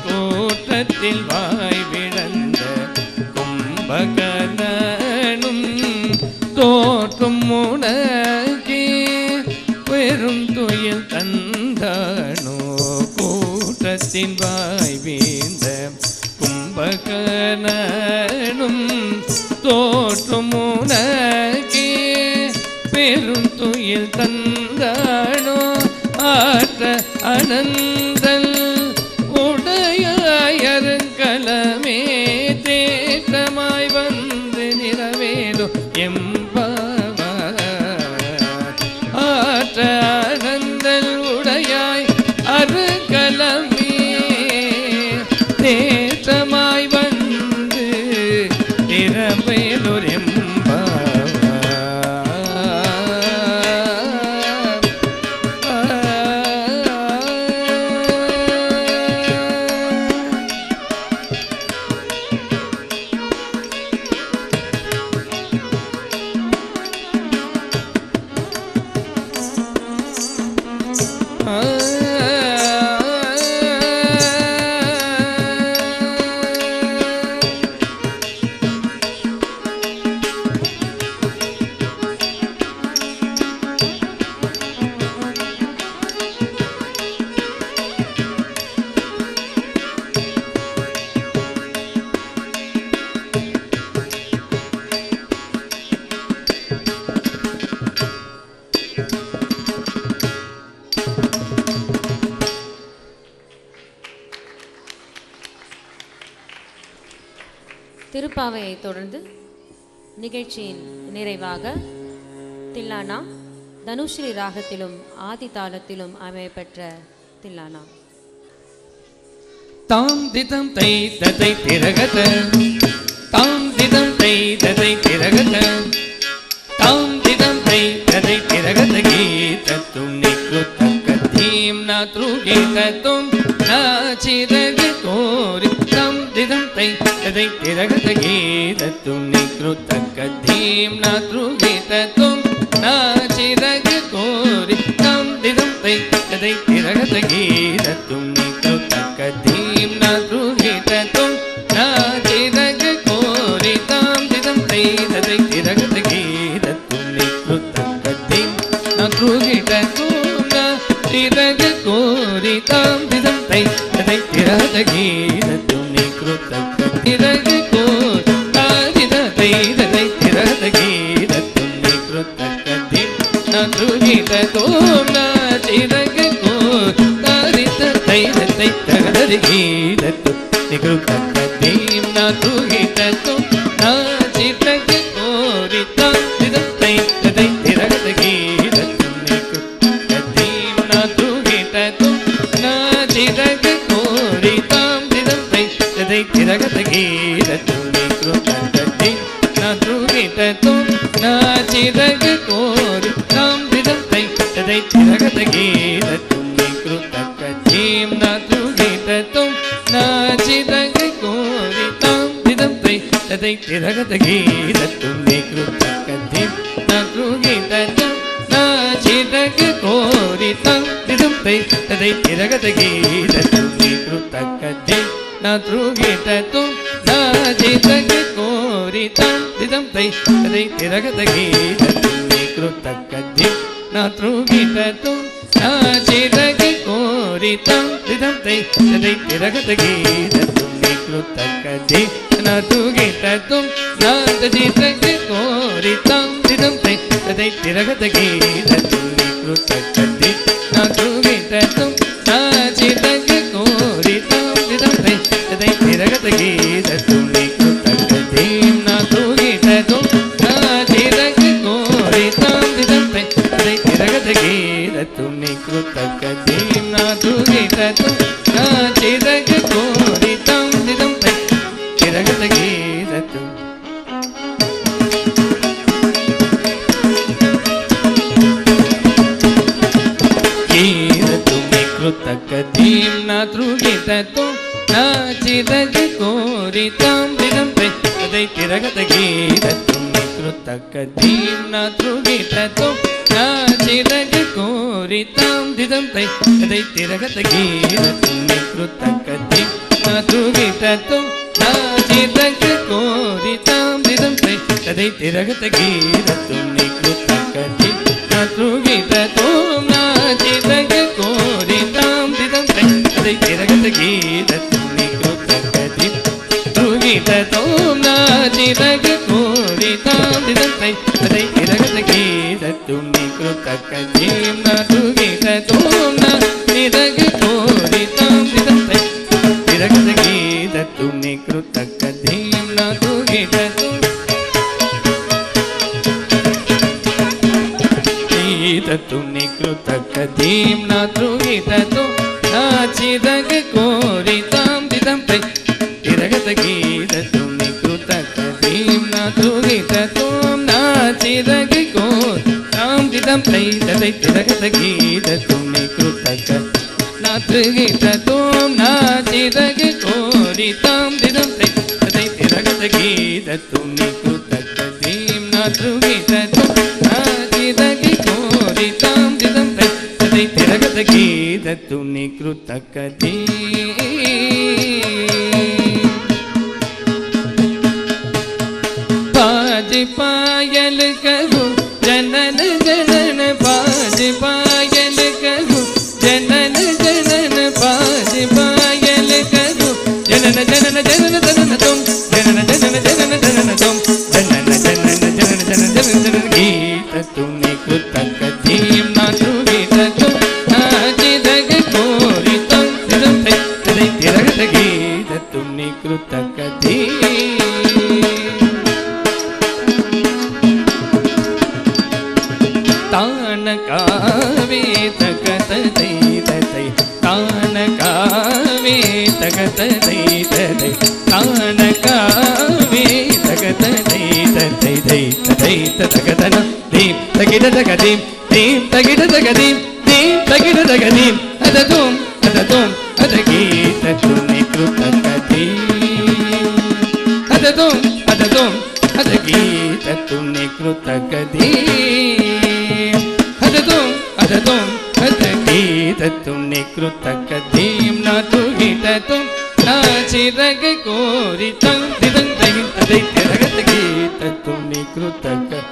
கூட்டத்தில் வாய் விடந்த கும்பகர்ணனும் தோற்றும் உனக்கே பெரும் துயில் தந்தானோ. கூட்டத்தின் வாய் வீழ்ந்த கும்பகர்ணனும் தோற்றும் உனக்கே பெரும் துயில் தந்தானோ. ஆற்ற அனந்தல் உடையருங்கலமே தேற்றமாய் வந்து நிறவேலோ எம்பவார். ஆற்ற அனந்தல் உடையாய் அருங்கலமே தேற்றமாய் வந்து நிறவேலோ எம்பவார். திருப்பாவையை தொடர்ந்து நிகழ்ச்சியின் நிறைவாக தில்லானா தனுஸ்ரீ ராகத்திலும் ஆதி தாளத்திலும் அமையப்பெற்ற தில்லானா. தாம் திதம் தை ததை திரகத தாம் திதம் தை ததை திரகத தாம் திதம் தை ததை திரகத கீதத்தும் நிக்ருத்தக்கதீம் நாத்ருகீதத்தும் நாச்சிரகு கோரி தாம் திதம் தை ததை திரகத கீதத்தும் நிக்ருத்தக்கதீம் நாத்ருகீதத்தும் நாச்சிரகு கோரி தாம் திதம் தை ததை திரகத கீதத்தும் நிக்ருத்தக்கதீம் நாத்ருகீதத்தும் நாச்சிரகு கோரி தாம் திதம் தை ததை திரகத கீதத்தும் நிக்ருத்தக்கதீம் நாத்ருகீதத்தும் நாச்சிரகு கோரி தாம் திதம் தை ததை திரகத கீதத்தும் நிக்ருத்தக்கதிரகு கோரி தாதிததை ததை திரகத கீதத்தும் நிக்ருத்தக்கதீம் நாத்ருகீதத்தும் நாச்சிரகு கோரி தாதிததை ததை திரகத கீதத்தும் நிக்ருத்தக்கதீம் நாத்ருகீதத்தும் நாச்சிரகு கோரி தாம் திதம் தை ததை திரகத கீதத்தும் நிக்ருத்தக்கதீம் நாத்ருகீதத்தும் நாச்சிரகு கோரி தாம் திதம் தை ததை திரகத கீதத்தும் நிக்ருத்தக்கதீம் நாத்ருகீதத்தும் நாச்சிரகு கோரி தாம் திதம் தை ததை திரகத கீதத்தும் நிக்ருத்தக்கதீம் நாத்ருகீதத்தும் நாச்சிரகு கோரி தாம் திதம் தை ததை திரகத கீதத்தும் நிக்ருத்தக்கதீம் நாத்ருகீதத்தும் நாச்சிரகு கோரி தாம் திதம் தை ததை திரகத கீதத்தும் நிக்ருத்தக்கதீம் நாத்ருகீதத்தும் நாச்சிரகு கோரி தாம் திதம் தை ததை திரகத கீதத்தும் நிக்ருத்தக்கதீம் நாத்ருகீதத்தும் நாச்சிரகு கோரி தாம் திதம் தை ததை திரகத கீதத்தும் நிக்ருத்தக்கதீம் நாத்ருகீதத்தும் நாச்சிரகு கோரி தாம் திதம் தை ததை திரகத கீதத்தும் நிக்ருத்தக்கதீம் நாத்ருகீதத்தும் நாச்சிரகு கோரி தாம் திதம் தை ததை திரகத கீதத்தும் நிக்ருத்தக்கதீம் நாத்ருகீதத்தும் நாச்சிரகு கோரி தாம் திதம் தை ததை திரகத கீதத்தும் நிக்ருத்தக்கதீம் நாத்ருகீதத்தும் நாச்சிரகு கோரி தாம் திதம் தை திரகத கீதத்தும் கீதத்தும் நிக்ருத்தக்கதீம் நாத்ருகீதத்தும் நாச்சிரகு கோரி தாம் திதம் தை ததை திரகத கீதத்தும் நிக்ருத்தக்கதீம் நாத்ருகீதத்தும் நாச்சிரகு கோரி தாம் திதம் தை ததை திரகத கீதத்தும் நிக்ருத்தக்கதீம் நாத்ருகீதத்தும் நாச்சிரகு கோரி தாம் திதம் தை ததை திரகத கீதத்தும் நிக்ருத்தக்கதீம் நாத்ருகீதத்தும் நாச்சிரகு கோரி தாம் திதம் தை ததை திரகத கீதத்தும் நிக்ருத்தக்கதீம் நாத்ருகீதத்தும் நாச்சிரகு கோரி தாம் திதம் தை ததை திரகத கீதத்தும் நிக்ருத்தக்கதீம் நாத்ருகீதத்தும் நாச்சிரகு கோரி தாம் திதம் தை திரகத கீதத்தும் நிக்ருத்தக்கதீம் நாத்ருகீதத்தும் கீதத்தும் நிக்ருத்தக்கதீம் நாத்ருகீதத்தும் நாச்சிரகு கோரி தாம் திதம் தை திரகத கீதத்தும் நிக்ருத்தக்கதீம் நாத்ருகீதத்தும் நாச்சிரகு கோரி தாம் திதம் தை ததை திரகத கீதத்தும் நிக்ருத்தக்கதீம் நாத்ருகீதத்தும் நாச்சிரகு கோரி தாம் திதம் தை ததை திரகத கீதத்தும் நிக்ருத்தக்கதீம் நாத்ருகீதத்தும் நாச்சிரகு கோரி தாம் திதம் தை ததை திரகத கீதத்தும் நிக்ருத்தக்கதீம் பாஜி பாயல் கரு जनन जनन पाज पायल करू जनन जनन पाज पायल करू जनन जनन जनन जनन तुम जनन जनन जनन जनन तुम जनन जनन जनन जनन जनन गीत तुमने कृतकथीम नातु गीत तुम नाचे दग कोरी तुम तिरम ते तिरगत गीत तुमने कृतकथीम தை ததை தகதன தீம் தகிட தகதீம் தீம் தகிட தகதீம் தீம் தகிட தகதீம் அததும் அததும் அதகீத துணி கிருதகதீம் அததும் அததும் அதகீத துணி கிருதகதீம் அததும் அததும் அதகீத துணி கிருதகதீம் நாதுகிததும் நாசிரக கோரிதம் திதம் தகி ததை திரகதகீத துணி கிருதகதீம்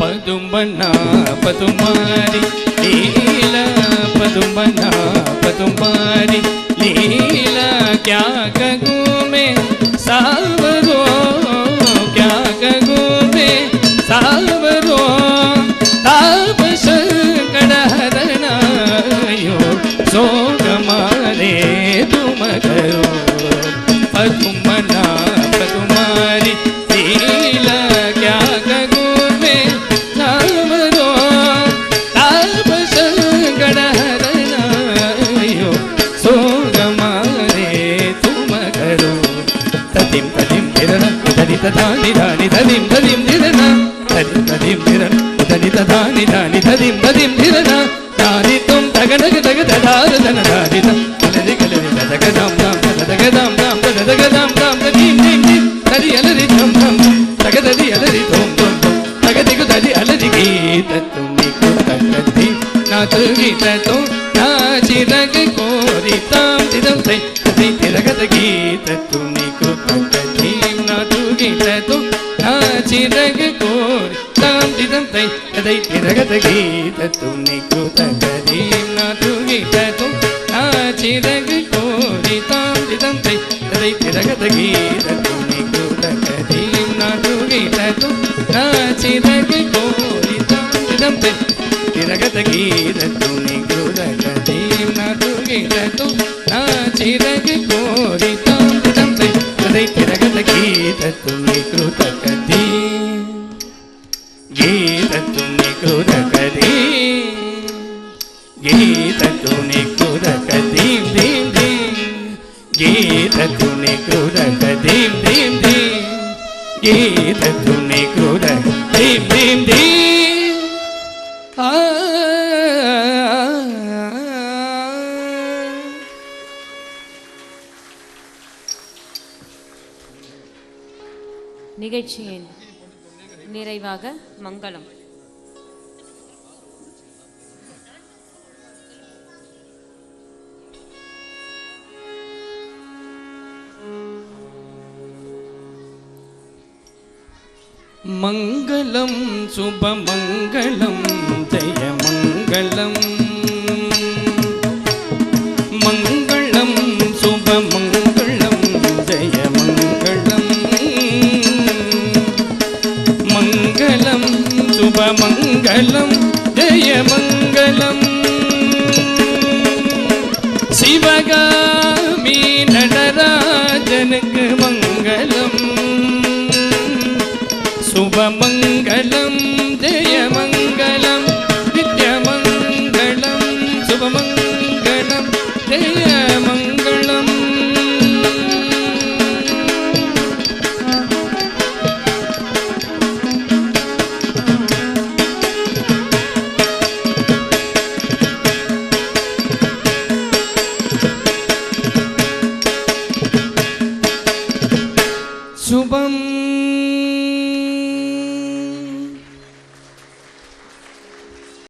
பதும்பனா பதுமாரி லீலா பதும்பனா பதுமாரி लीला क्या करूं मैं सावरो क्या करूं मैं सावरो तापस कड़हरनायो सोग मारे तुम करो पदुमना पदुमारी लीला क्या करूं मैं सावरो तापस कड़हरनायो तदिम तदिम दिरन उदनि तदानि दानि तदिम तदिम दिरन तदिम तदिम दिरन उदनि तदानि दानि तदिम तदिम दिरन दानि तुम तगनग तग तदार दन दानि तम कलरि कलरि तगदाम दाम तगदाम दाम तगदाम दाम तदिम दिम दिम तदि अलरि तम तम तगदि अलरि तुम तुम तगदि गुदि अलरि गीत तुमि कुतकति नातु गीत तुम नाचिरग कोरिताम दिदम तै तै तिरगत गीत तुमि कुतकतीम नातु गीत तुम नाचिरग कोरिताम दिदम तै तै तिरगत गीत तुमि कुतकतीम नातु गीत तुम नाचिरग कोरिताम दिदम तै तै तिरगत गीत तुमि कुतकतीम नातु गीत तुम नाचिरग कोरिताम दिदम तै तिरगत गीत तुमि कुतकतीम नातु गीत तुम नाचिरग कोरिताम दिदम तै तदै तिरगत गीत तुमि कुतकतीम गीत तुमि कुतकतीम गीत तुमि कुतकतीम दीम दीम गीत तुमि कुतकतीम दीम दीम गीत तुमि कुतकतीम दीम दीम நிகழ்ச்சியின் நிறைவாக மங்களம். மங்களம் சுபமங்களம் ஜெய மங்களம்